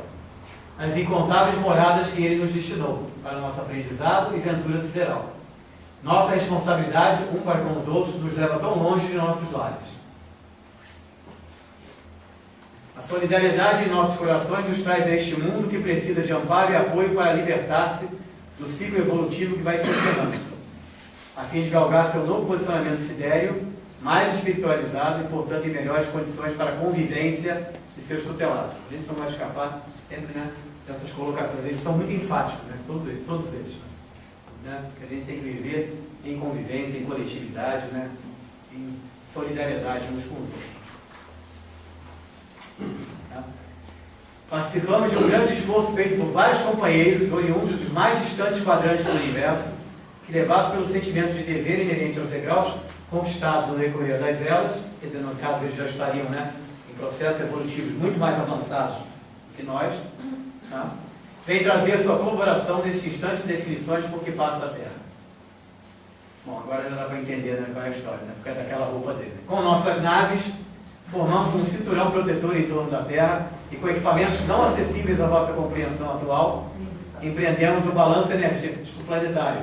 B: As incontáveis moradas que ele nos destinou para nosso aprendizado e ventura sideral. Nossa responsabilidade, um para com os outros, nos leva tão longe de nossos lares. A solidariedade em nossos corações nos traz a este mundo que precisa de amparo e apoio para libertar-se do ciclo evolutivo que vai se encerrando, a fim de galgar seu novo posicionamento sidéreo, mais espiritualizado e, portanto, em melhores condições para a convivência de seus tutelados. A gente não vai escapar sempre, né, dessas colocações. Eles são muito enfáticos, né, todos eles. Né, que a gente tem que viver em convivência, em coletividade, né, em solidariedade uns com os outros. Tá? Participamos de um grande esforço feito por vários companheiros oriundos dos mais distantes quadrantes do universo, que, levados pelo sentimento de dever inerente aos degraus conquistados no decorrer das eras, quer dizer, no caso eles já estariam, né, em processos evolutivos muito mais avançados que nós, tá? Vem trazer a sua colaboração nesse instante de definições por que passa a Terra. Bom, agora já dá para entender, né, qual é a história, né, porque é daquela roupa dele. Com nossas naves, formamos um cinturão protetor em torno da Terra e com equipamentos não acessíveis à vossa compreensão atual, empreendemos o balanço energético planetário,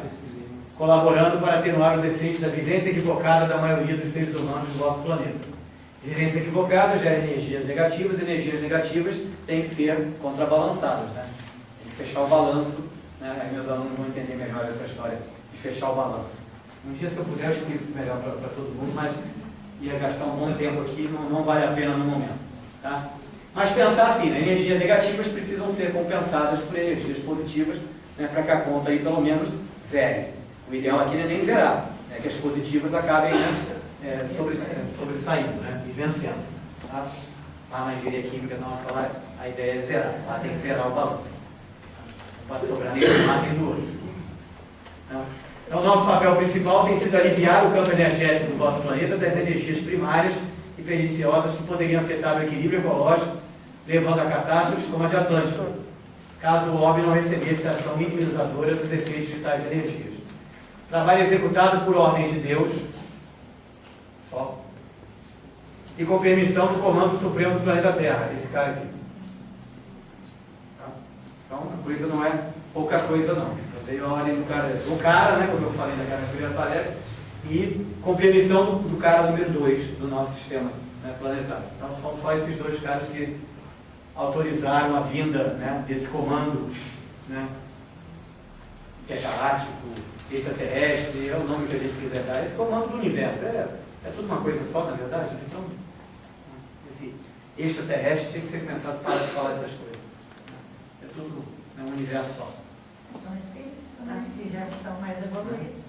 B: colaborando para atenuar os efeitos da vivência equivocada da maioria dos seres humanos do nosso planeta. Vivência equivocada gera energias negativas têm que ser contrabalançadas, né? Tem que fechar o balanço, né? Aí meus alunos vão entender melhor essa história de fechar o balanço. Um dia, se eu puder, eu explico isso melhor para todo mundo, mas ia gastar um bom tempo aqui, não vale a pena no momento, tá? Mas pensar assim, né? Energias negativas precisam ser compensadas por energias positivas, né? Para que a conta aí pelo menos zere. O ideal aqui não é nem zerar, é que as positivas acabem, né, sobressaindo, né, e vencendo. Tá? Lá na engenharia química nossa, lá, a ideia é zerar, lá tem que zerar o balanço. Não pode sobrar nem de um lado nem do outro. Tá? Então, o nosso papel principal tem sido aliviar o campo energético do vosso planeta das energias primárias e perniciosas que poderiam afetar o equilíbrio ecológico, levando a catástrofes como a de Atlântico, caso o orbe não recebesse a ação minimizadora dos efeitos de tais energias. Trabalho executado por ordem de Deus, só, e com permissão do Comando Supremo do Planeta Terra, esse cara aqui. Tá? Então, a coisa não é pouca coisa, não. Eu dei a ordem do cara, né, como eu falei naquela primeira palestra, e com permissão do cara número 2 do nosso sistema, né, planetário. Então, são só esses dois caras que autorizaram a vinda, né, desse comando, né, intergaláctico, extraterrestre, é o nome que a gente quiser dar, esse comando do universo, é tudo uma coisa só, na verdade. Então, esse extraterrestre tem que ser pensado para de falar essas coisas. É tudo um universo só.
C: São espíritos também, que já estão mais evoluídos.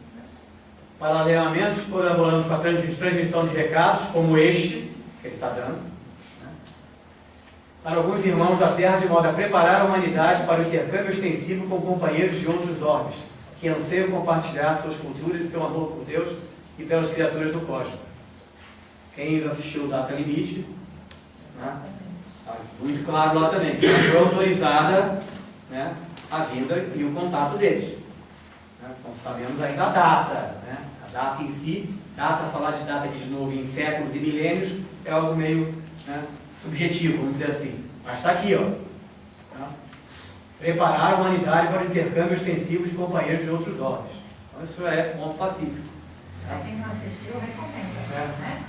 B: Paralelamente, colaboramos com a transmissão de recados, como este, que ele está dando, né, para alguns irmãos da Terra, de modo a preparar a humanidade para o intercâmbio extensivo com companheiros de outros orbes, que anseiam compartilhar suas culturas e seu amor por Deus e pelas criaturas do cosmos. Quem assistiu o Data Limite, né, tá muito claro lá também, que foi autorizada, né, a vinda e o contato deles. Né, então sabemos ainda a data, né, a data em si, falar de data aqui de novo em séculos e milênios é algo meio, né, subjetivo, vamos dizer assim. Mas está aqui, ó. Tá? Preparar a humanidade para o intercâmbio extensivo de companheiros de outros ordens. Então isso é ponto pacífico.
C: Tá? Quem não assistiu, recomenda. Né?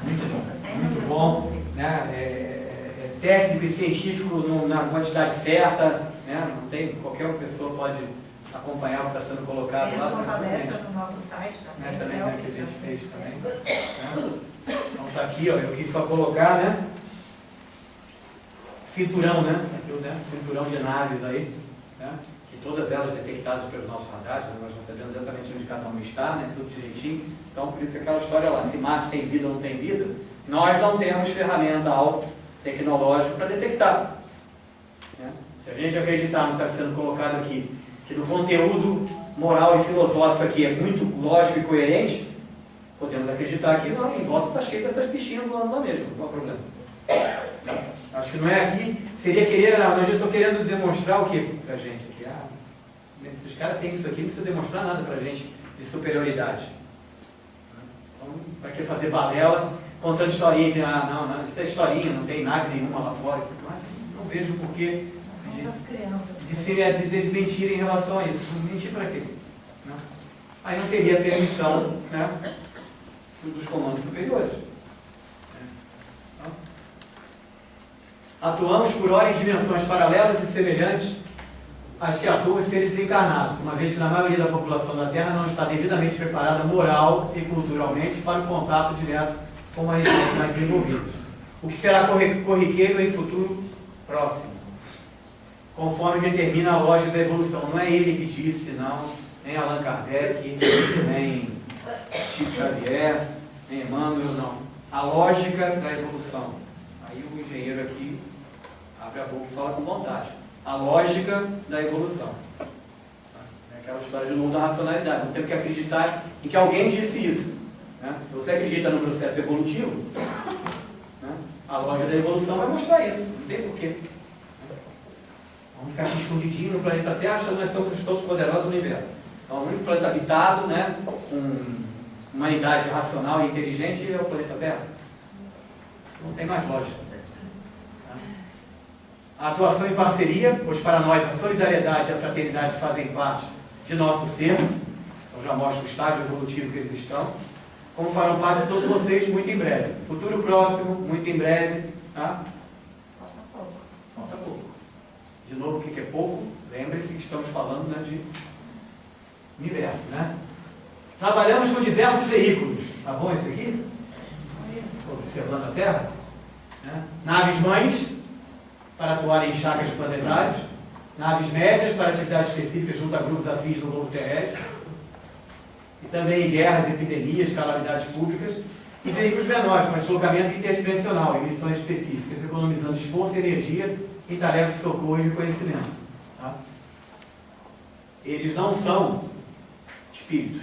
B: Muito bom. Né? É técnico e científico na quantidade certa. Né? Não tem, qualquer pessoa pode acompanhar o que está sendo colocado
C: lá. Tem a sua palestra no nosso site também.
B: Também, né, que a gente fez também. Né? Então está aqui, ó, eu quis só colocar, né? Cinturão, né? Aqui, né? Cinturão de naves aí, né? Que todas elas detectadas pelos nossos radares, né? Nós já sabemos exatamente onde cada um está, né? Tudo direitinho. Então, por isso aquela história lá, se Marte tem vida ou não tem vida, nós não temos ferramenta tecnológica para detectar. Né? Se a gente acreditar no que está sendo colocado aqui, que do conteúdo moral e filosófico aqui é muito lógico e coerente, podemos acreditar que não, em volta está cheio dessas bichinhas voando lá mesmo, qual é o problema? Acho que não é aqui, seria querer, não, eu estou querendo demonstrar o que para a gente aqui? Se os caras têm isso aqui, não precisa demonstrar nada para a gente de superioridade. Então, para que fazer balela, contando historinha, que não, isso é historinha, não tem nave nenhuma lá fora, mas não vejo porquê de mentir em relação a isso. Mentir para quê? Não. Aí não teria permissão, né, dos comandos superiores. Atuamos por hora em dimensões paralelas e semelhantes às que atuam os seres encarnados, uma vez que na maioria da população da Terra não está devidamente preparada moral e culturalmente para o contato direto com uma região mais desenvolvida, o que será corriqueiro em futuro próximo, conforme determina a lógica da evolução. Não é ele que disse, não, nem Allan Kardec, nem Chico Xavier, nem Emmanuel, não. A lógica da evolução. Aí o engenheiro aqui abre a boca e fala com vontade. A lógica da evolução. É aquela história de novo da racionalidade. Não temos que acreditar em que alguém disse isso. Né? Se você acredita no processo evolutivo, né, a lógica da evolução vai mostrar isso. Não tem porquê. Vamos ficar aqui escondidinho no planeta Terra, achando que nós somos todos poderosos do universo. Então, o único planeta habitado, né, com humanidade racional e inteligente é o planeta Terra. Não tem mais lógica. A atuação em parceria, pois para nós a solidariedade e a fraternidade fazem parte de nosso ser. Então já mostra o estágio evolutivo que eles estão. Como farão parte de todos vocês muito em breve. Futuro próximo, muito em breve. Tá? Falta pouco. De novo, o que é pouco? Lembre-se que estamos falando, né, de universo, né? Trabalhamos com diversos veículos. Tá bom esse aqui? Observando a Terra. Né? Naves mães, para atuar em chakras planetários. Naves médias, para atividades específicas junto a grupos afins no globo terrestre. E também em guerras, epidemias, calamidades públicas. E veículos menores, para deslocamento interdimensional, em missões específicas, economizando esforço e energia em tarefas de socorro e reconhecimento. Tá? Eles não são espíritos,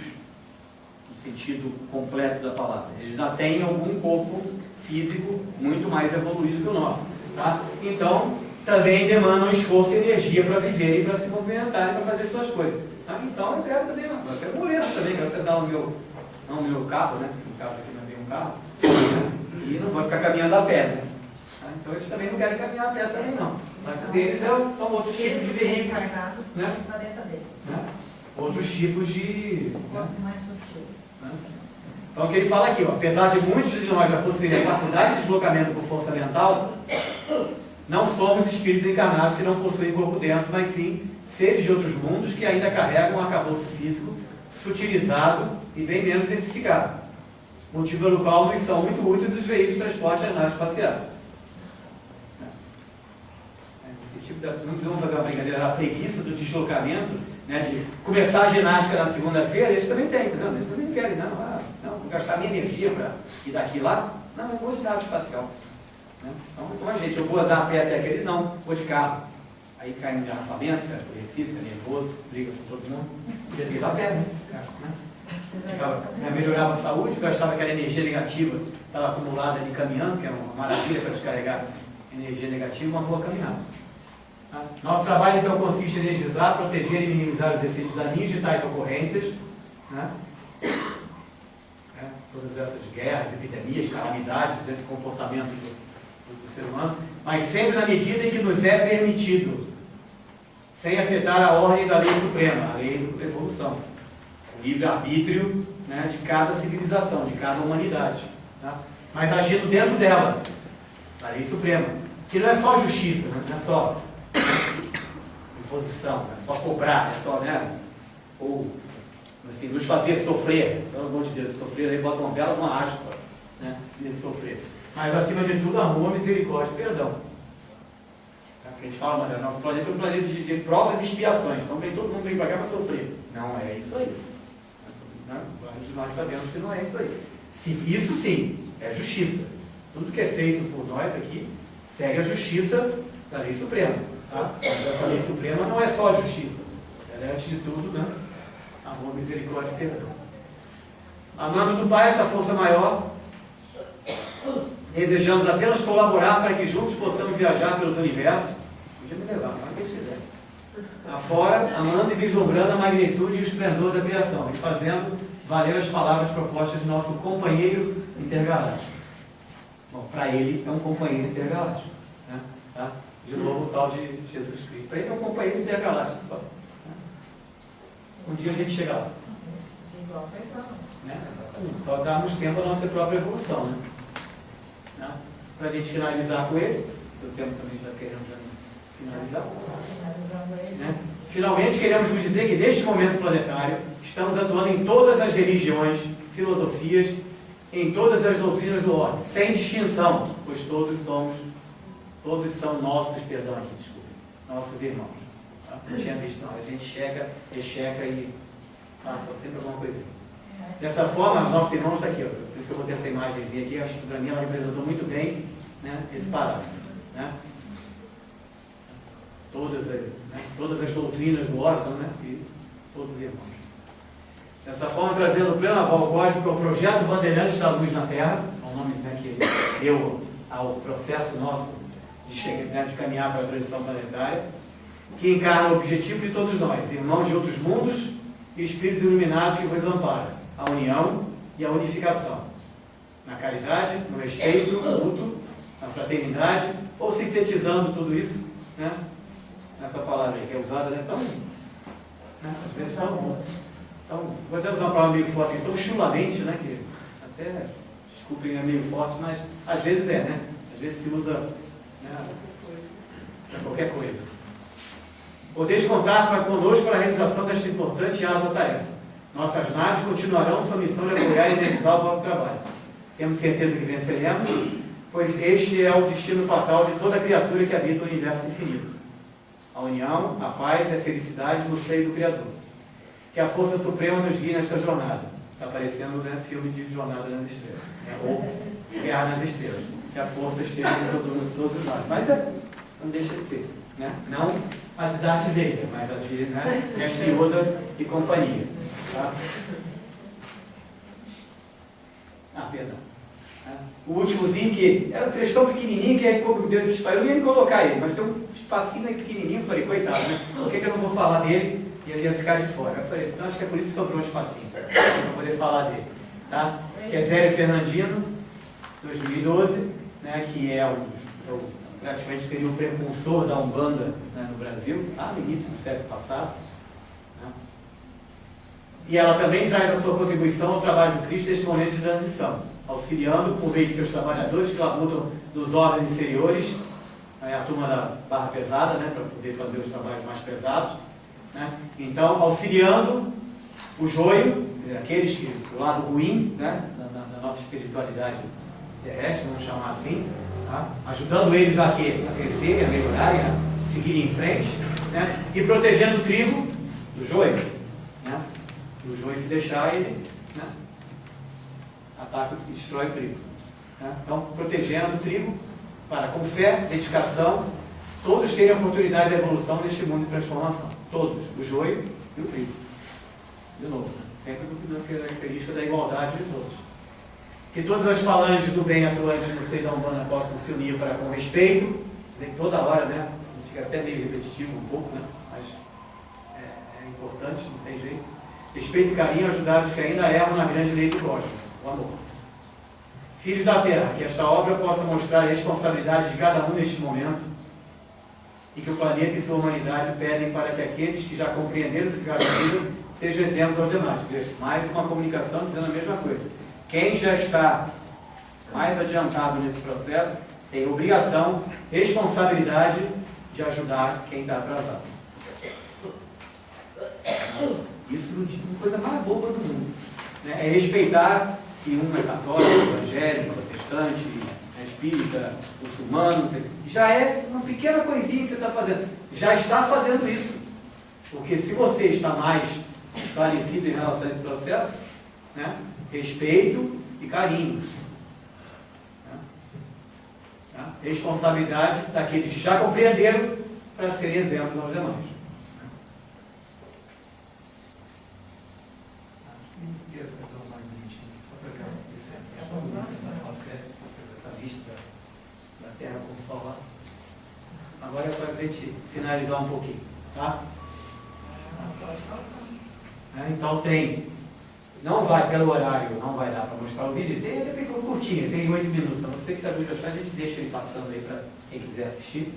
B: no sentido completo da palavra. Eles já têm algum corpo físico muito mais evoluído que o nosso. Tá? Então, também demandam esforço e energia para viver e para se movimentar e para fazer suas coisas. Tá? Então, eu quero também, eu quero muleta também, quero sentar no meu carro, né? No caso aqui não tem um carro, né? E não vou ficar caminhando a pé, né? Tá? Então, eles também não querem caminhar a pé também, não. Mas deles são outros tipos de veículos. Né? Né? Outros tipos de... Né? Então, o que ele fala aqui, ó, apesar de muitos de nós já possuírem a faculdade de deslocamento por força mental, não somos espíritos encarnados que não possuem corpo denso, mas sim seres de outros mundos que ainda carregam um arcabouço físico sutilizado e bem menos densificado. Motivo pelo qual nos são muito úteis os veículos de transporte às naves espaciais. Esse tipo de... Não vamos fazer uma brincadeira, a preguiça do deslocamento, né, de começar a ginástica na segunda-feira, eles também têm, entendeu? Eles também querem, não, vou gastar minha energia para ir daqui lá, não, eu vou de nave espacial. Né? Então, como a gente, eu vou andar a pé até aquele, não, vou de carro. Aí cai no engarrafamento, fica aborrecido, fica nervoso, briga com todo mundo, podia ter ido a pé, né? Melhorava a saúde, gastava aquela energia negativa que estava acumulada ali caminhando, que é uma maravilha para descarregar energia negativa, uma boa caminhada. Tá? Nosso trabalho então consiste em energizar, proteger e minimizar os efeitos daninhos de tais ocorrências, né? Todas essas guerras, epidemias, calamidades dentro do comportamento do ser humano, mas sempre na medida em que nos é permitido, sem afetar a ordem da lei suprema, a lei da evolução, o livre-arbítrio, né, de cada civilização, de cada humanidade, tá? Mas agindo dentro dela, da lei suprema, que não é só justiça, né? Não é só imposição, não é só cobrar, é só, né, ou assim, nos fazer sofrer, pelo amor de Deus, sofrer, aí bota uma bela uma aspa, né, nesse sofrer. Mas acima de tudo, amor, misericórdia e perdão. A gente fala, mano, nosso planeta é um planeta de provas e expiações, então todo mundo vem para cá para sofrer. Não é isso aí. Né? Nós sabemos que não é isso aí. Isso sim, é justiça. Tudo que é feito por nós aqui segue a justiça da lei suprema. Tá? Mas essa lei suprema não é só a justiça, ela é antes de tudo, né? Amor, misericórdia e perdão. Amando do Pai essa força maior, desejamos apenas colaborar para que juntos possamos viajar pelos universos. Podia me levar, mas o que eles quiserem. Afora, amando e vislumbrando a magnitude e o esplendor da criação, e fazendo valer as palavras propostas de nosso companheiro intergaláctico. Bom, para ele é um companheiro intergaláctico. Né? Tá? De novo, o tal de Jesus Cristo. Para ele é um companheiro intergaláctico. Só. Um dia a gente chega lá. Né? Exatamente. Só darmos tempo à nossa própria evolução. Né? Para a gente finalizar com ele, o tempo também está querendo finalizar. Né? Finalmente, queremos vos dizer que neste momento planetário estamos atuando em todas as religiões, filosofias, em todas as doutrinas do orbe, sem distinção, pois todos são nossos, perdão aqui, desculpa, nossos irmãos. Não tinha visto, não. A gente checa, recheca e passa sempre alguma coisinha. Dessa forma, nosso irmão está aqui. Ó. Por isso que eu botei essa imagenzinha aqui. Acho que para mim ela representou muito bem né, esse parágrafo. Né? Todas as doutrinas do órgão, né, e todos os irmãos. Dessa forma, trazendo pleno aval cósmico ao projeto Bandeirantes da Luz na Terra, é o nome, né, que ele deu ao processo nosso de caminhar para a transição planetária, que encarna o objetivo de todos nós, irmãos de outros mundos e espíritos iluminados que vos amparam, a união e a unificação, na caridade, no respeito mútuo, na fraternidade, ou sintetizando tudo isso, né, nessa palavra aí, que é usada, né, tão, né, às vezes vou até usar uma palavra meio forte, tão chulamente, né, que até, desculpem, é meio forte, mas às vezes né, às vezes se usa, né, para qualquer coisa. Podeis contar conosco para a realização desta importante e árdua tarefa. Nossas naves continuarão sua missão de apoiar e realizar o vosso trabalho. Temos certeza que venceremos, pois este é o destino fatal de toda criatura que habita o universo infinito. A união, a paz e a felicidade no seio do Criador. Que a força suprema nos guie nesta jornada. Está aparecendo, né, filme de Jornada nas Estrelas, né, ou Guerra nas Estrelas. Que a força esteja em todos nós. Mas não deixa de ser. Né? Não a de Darth Vader, mas a de, né, Mestre Yoda e companhia. Tá? Perdão. O últimozinho que era um trecho tão pequenininho que aí Deus espalhou, eu não ia me colocar ele, mas tem um espacinho aí pequenininho, eu falei, coitado, né? Por que eu não vou falar dele e ele ia ficar de fora? Eu falei, então acho que é por isso que sobrou um espacinho, para poder falar dele. Tá? Que é Zélio Fernandino, 2012, né, que é praticamente seria o precursor da Umbanda, né, no Brasil, lá no início do século passado. Né? E ela também traz a sua contribuição ao trabalho do Cristo neste momento de transição, auxiliando por meio de seus trabalhadores que labutam nos órgãos inferiores, a turma da barra pesada, né, para poder fazer os trabalhos mais pesados. Né? Então, auxiliando o joio, aqueles que, o lado ruim, né, da nossa espiritualidade terrestre, vamos chamar assim, tá? Ajudando eles a crescerem, a melhorarem, a seguirem em frente, né? E protegendo o trigo do joio. Né? O joio, se deixar, ele, né, ataca e destrói o trigo. Né? Então, protegendo o trigo para, com fé, dedicação, todos terem a oportunidade de evolução neste mundo de transformação. Todos, o joio e o trigo. De novo, sempre com a característica da igualdade de todos. Que todas as falanges do bem atuantes no seio da Umbanda possam se unir para, com respeito, nem toda hora, né? Fica até meio repetitivo um pouco, né? Mas é importante, não tem jeito. Respeito e carinho ajudar os que ainda erram na grande lei do cosmos, o amor. Filhos da Terra, que esta obra possa mostrar a responsabilidade de cada um neste momento e que o planeta e sua humanidade pedem para que aqueles que já compreenderam o significado da vida sejam exemplos aos demais. Mais uma comunicação dizendo a mesma coisa. Quem já está mais adiantado nesse processo tem obrigação, responsabilidade de ajudar quem está atrasado. Isso não é uma coisa mais boba do mundo. Né? É respeitar se um é católico, evangélico, protestante, espírita, muçulmano. Já é uma pequena coisinha que você está fazendo. Já está fazendo isso. Porque se você está mais esclarecido em relação a esse processo, né? Respeito e carinho. Né? Responsabilidade daqueles que já compreenderam para serem exemplos aos demais. Essa vista da Terra com o Sol lá. Agora é para a gente finalizar um pouquinho. Tá? Então tem. Não vai, pelo horário, não vai dar para mostrar o vídeo. Tem até curtinho, tem 8 minutos. A não ser que se a luz achar, a gente deixa ele passando aí para quem quiser assistir.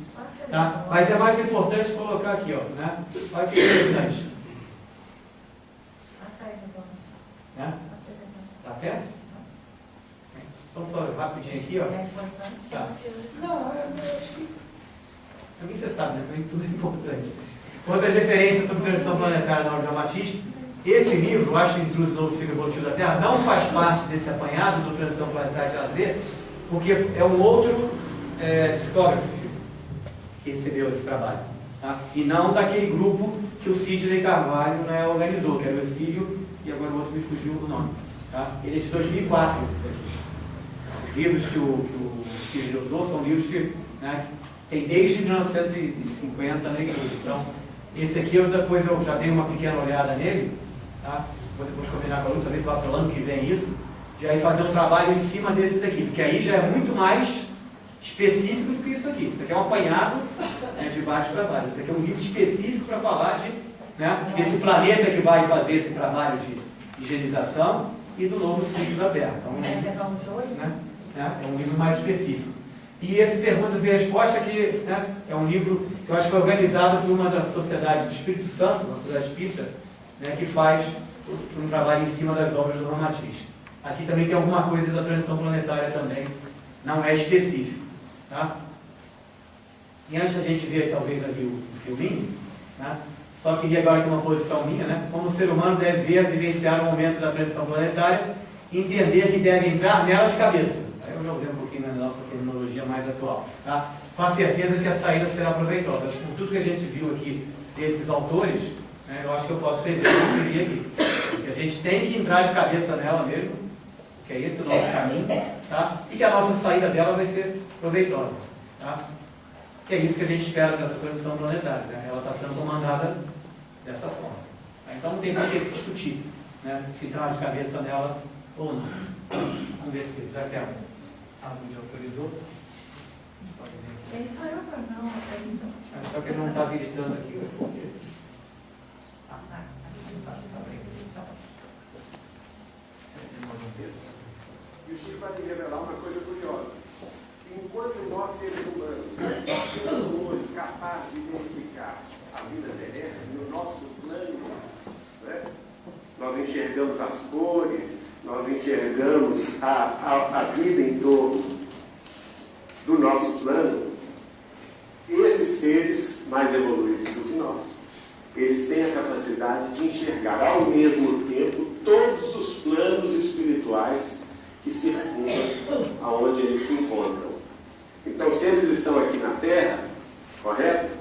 B: Tá? Mas é mais importante colocar aqui, ó, né? Olha que interessante. Né? Tá perto? Então só rapidinho aqui, ó. Tá. Não, eu acho que. Também você sabe, né? Também tudo é importante. Outras referências sobre transição planetária na Ordem Batista. Esse livro, Acho Intruso no Ciclo Evolutivo da Terra, não faz parte desse apanhado do Transição Planetária de AZ, porque é um outro psicógrafo que recebeu esse trabalho. Tá? E não daquele grupo que o Sidney Carvalho, né, organizou, que era o Exílio, e agora o outro me fugiu o nome. Tá? Ele é de 2004, esse daqui. Os livros que o que ele usou são livros que, né, tem desde 1950 na igreja. Então, esse aqui é outra coisa, eu já dei uma pequena olhada nele, tá? Vou depois combinar com a Lu, talvez lá para o ano que vem isso, já ir fazer um trabalho em cima desse daqui, porque aí já é muito mais específico do que isso aqui. Isso aqui é um apanhado, né, de vários trabalhos. Isso aqui é um livro específico para falar de, né, desse planeta que vai fazer esse trabalho de higienização e do novo ciclo da Terra. Então, é um livro mais específico. E esse Perguntas e Respostas aqui, né, é um livro que eu acho que foi organizado por uma da Sociedade do Espírito Santo, uma sociedade espírita, né, que faz um trabalho em cima das obras do Ramatiz. Aqui também tem alguma coisa da transição planetária também, não é específico. Tá? E antes da gente ver talvez ali o filminho, né, só queria agora aqui uma posição minha, né, como o ser humano deve ver, vivenciar o momento da transição planetária e entender que deve entrar nela de cabeça. Aí eu já usei um pouquinho na nossa terminologia mais atual. Tá? Com a certeza de que a saída será proveitosa. Acho que por tudo que a gente viu aqui desses autores, né, eu acho que eu posso escrever o que eu escrevi aqui. Que a gente tem que entrar de cabeça nela mesmo, que é esse o nosso caminho, tá? E que a nossa saída dela vai ser proveitosa. Tá? Que é isso que a gente espera dessa transição planetária. Né? Ela está sendo comandada dessa forma. Tá? Então não tem por que se discutir, né, se entrar de cabeça nela ou não. Vamos ver se já quer. A Lúdia autorizou?
C: Isso eu não,
B: Só que ele não está habilitando aqui.
D: E o Chico vai me revelar uma coisa curiosa. Que enquanto nós, seres humanos, temos hoje capaz de identificar a vida terrestre no nosso plano, né? Nós enxergamos as cores, nós enxergamos a vida em torno do nosso plano. Esses seres mais evoluídos do que nós, eles têm a capacidade de enxergar ao mesmo tempo todos os planos espirituais que circundam aonde eles se encontram. Então, se eles estão aqui na Terra, correto?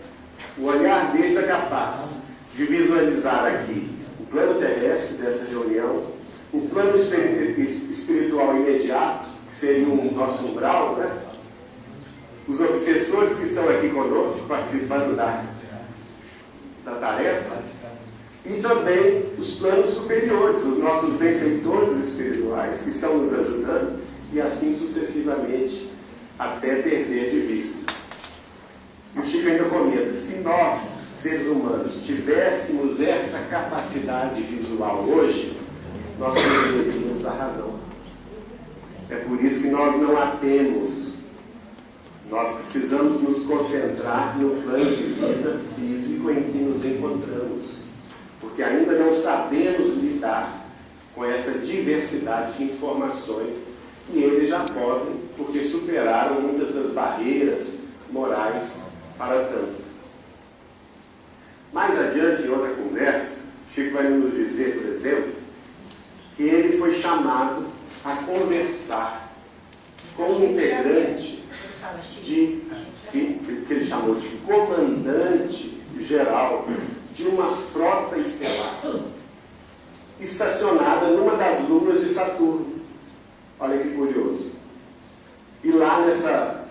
D: O olhar deles é capaz de visualizar aqui o plano terrestre dessa reunião, o plano espiritual imediato, que seria o nosso umbral, né? Os obsessores que estão aqui conosco, participando da tarefa, e também os planos superiores, os nossos benfeitores espirituais, que estão nos ajudando, e assim sucessivamente, até perder de vista. E o Chico ainda comenta, se nós, seres humanos, tivéssemos essa capacidade visual hoje, nós perderíamos a razão. É por isso que nós não a temos. Nós precisamos nos concentrar no plano de vida físico em que nos encontramos, porque ainda não sabemos lidar com essa diversidade de informações que eles já podem, porque superaram muitas das barreiras morais para tanto. Mais adiante, em outra conversa, Chico vai nos dizer, por exemplo, que ele foi chamado a conversar com um integrante que ele chamou de comandante geral de uma frota estelar estacionada numa das luas de Saturno. Olha que curioso. E lá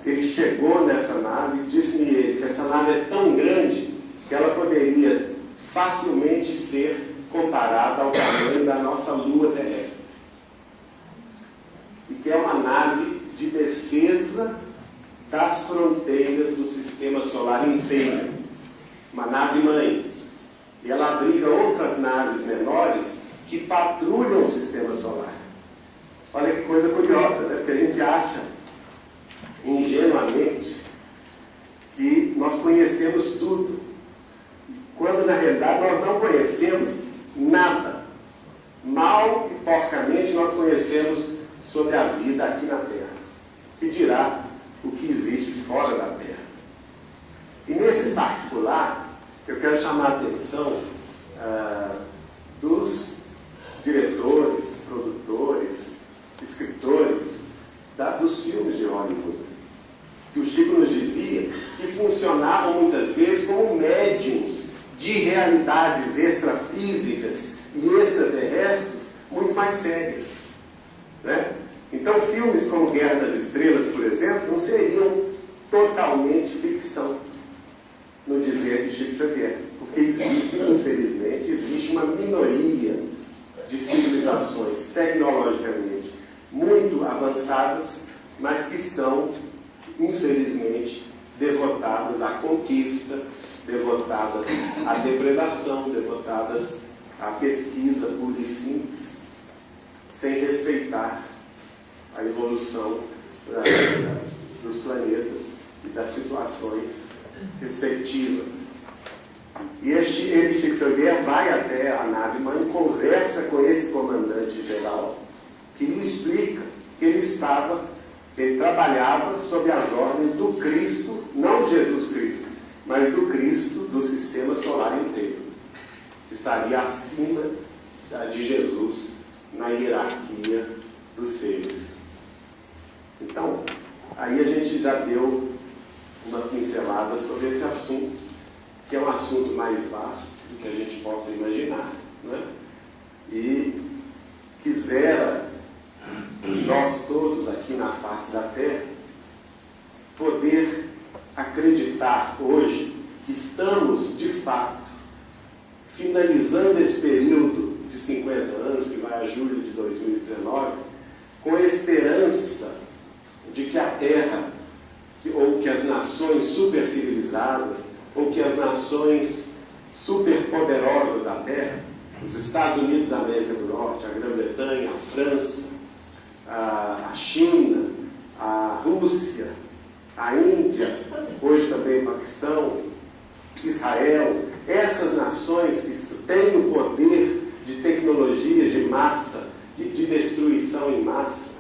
D: ele chegou nessa nave e disse-me ele que essa nave é tão grande que ela poderia facilmente ser comparada ao tamanho da nossa lua terrestre. E que é uma nave de defesa das fronteiras do sistema solar inteiro. Uma nave-mãe. E ela abriga outras naves menores que patrulham o sistema solar. Olha que coisa curiosa, né? Porque a gente acha, ingenuamente, que nós conhecemos tudo, quando na realidade nós não conhecemos nada. Mal e porcamente nós conhecemos sobre a vida aqui na Terra, que dirá o que existe fora da Terra. E nesse particular, eu quero chamar a atenção dos diretores, produtores, escritores dos filmes de Hollywood, que o Chico nos dizia que funcionavam muitas vezes como médiums de realidades extrafísicas e extraterrestres muito mais sérias, né? Então, filmes como Guerra das Estrelas, por exemplo, não seriam totalmente ficção, no dizer de Chico Xavier, porque existe uma minoria de civilizações tecnologicamente muito avançadas, mas que são, infelizmente, devotadas à conquista, devotadas à depredação, devotadas à pesquisa pura e simples, sem respeitar a evolução dos planetas e das situações respectivas. E ele, Chico Xavier, vai até a nave-mãe, conversa com esse comandante-geral, que lhe explica que ele trabalhava sob as ordens do Cristo, não Jesus Cristo, mas do Cristo do sistema solar inteiro, que estaria acima de Jesus na hierarquia dos seres. Então, aí a gente já deu uma pincelada sobre esse assunto, que é um assunto mais vasto do que a gente possa imaginar, né? E quisera nós todos aqui na face da Terra poder acreditar hoje que estamos, de fato, finalizando esse período de 50 anos, que vai a julho de 2019, com a esperança de que a Terra, ou que as nações supercivilizadas, ou que as nações superpoderosas da Terra, os Estados Unidos da América do Norte, a Grã-Bretanha, a França, a China, a Rússia, a Índia, hoje também o Paquistão, Israel, essas nações que têm o poder de tecnologias de massa, de destruição em massa,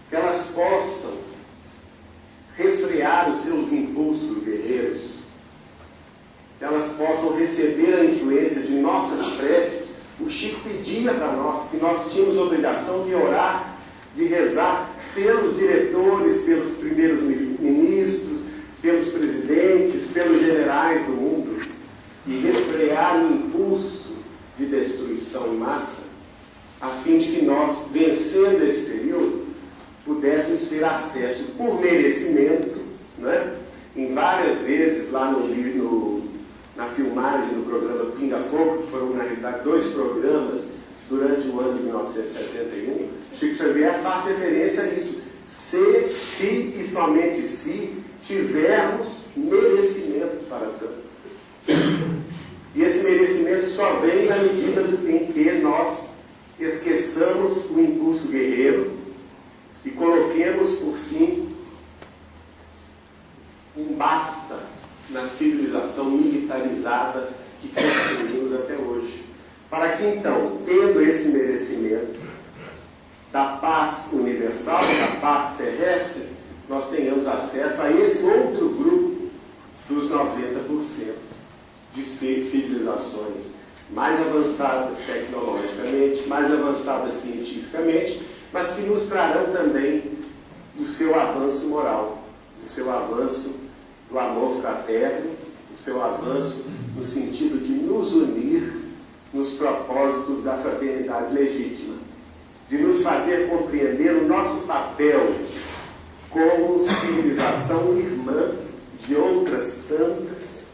D: que elas possam refrear os seus impulsos guerreiros, que elas possam receber a influência de nossas preces. O Chico pedia para nós que nós tínhamos a obrigação de orar, de rezar pelos diretores, pelos primeiros ministros, pelos presidentes, pelos generais do mundo, e refrear o impulso de destruição em massa, a fim de que nós, vencendo esse período, pudéssemos ter acesso por merecimento, né? Em várias vezes lá na filmagem do programa Pinga Fogo, que foram na realidade 2 programas durante o ano de 1971, Chico Xavier faz referência a isso. Se e somente se tivermos merecimento para tanto. E esse merecimento só vem na medida em que nós esqueçamos o impulso guerreiro e coloquemos, por fim, um basta na civilização militarizada que construímos até hoje. Para que, então, tendo esse merecimento da paz universal, da paz terrestre, nós tenhamos acesso a esse outro grupo dos 90% de civilizações mais avançadas tecnologicamente, mais avançadas cientificamente, mas que nos trarão também o seu avanço moral, o seu avanço do amor fraterno, o seu avanço no sentido de nos unir nos propósitos da fraternidade legítima, de nos fazer compreender o nosso papel como civilização irmã de outras tantas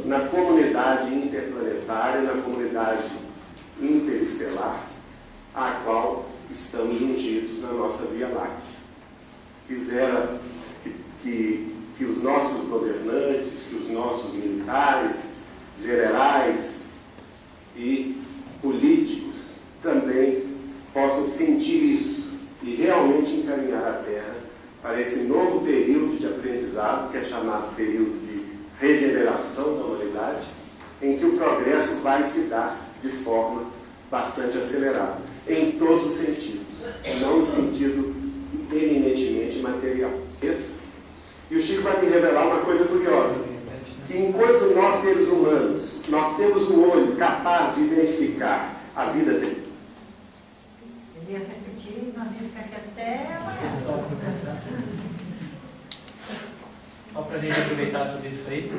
D: na comunidade interplanetária, na comunidade interestelar, à qual estamos ungidos na nossa Via Láctea. Quisera que os nossos governantes, que os nossos militares, generais e políticos também possam sentir isso e realmente encaminhar a Terra para esse novo período de aprendizado, que é chamado período de regeneração da humanidade, em que o progresso vai se dar de forma bastante acelerada, em todos os sentidos, não no sentido eminentemente material. E o Chico vai me revelar uma coisa curiosa, que enquanto nós, seres humanos, nós temos um olho capaz de identificar a vida dele.
C: Ele ia repetir, nós íamos ficar aqui até amanhã.
B: Só para a gente aproveitar sobre isso aí.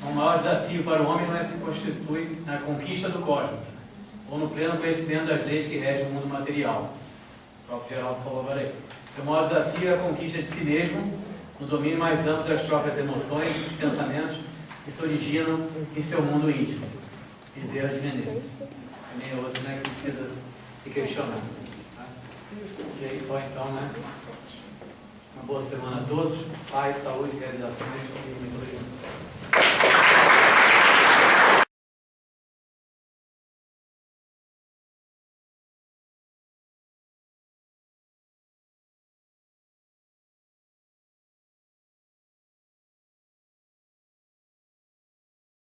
B: O maior desafio para o homem não é se constituir na conquista do cosmos. ou no pleno conhecimento das leis que regem o mundo material. O próprio Geraldo falou agora aí. Seu maior desafio é a conquista de si mesmo, no domínio mais amplo das próprias emoções e dos pensamentos que se originam em seu mundo íntimo. Bezerra de Menezes. Também outro, né, que precisa se questionar. Tá? E é isso então, né? Uma boa semana a todos. Paz, saúde, realizações e muito obrigado.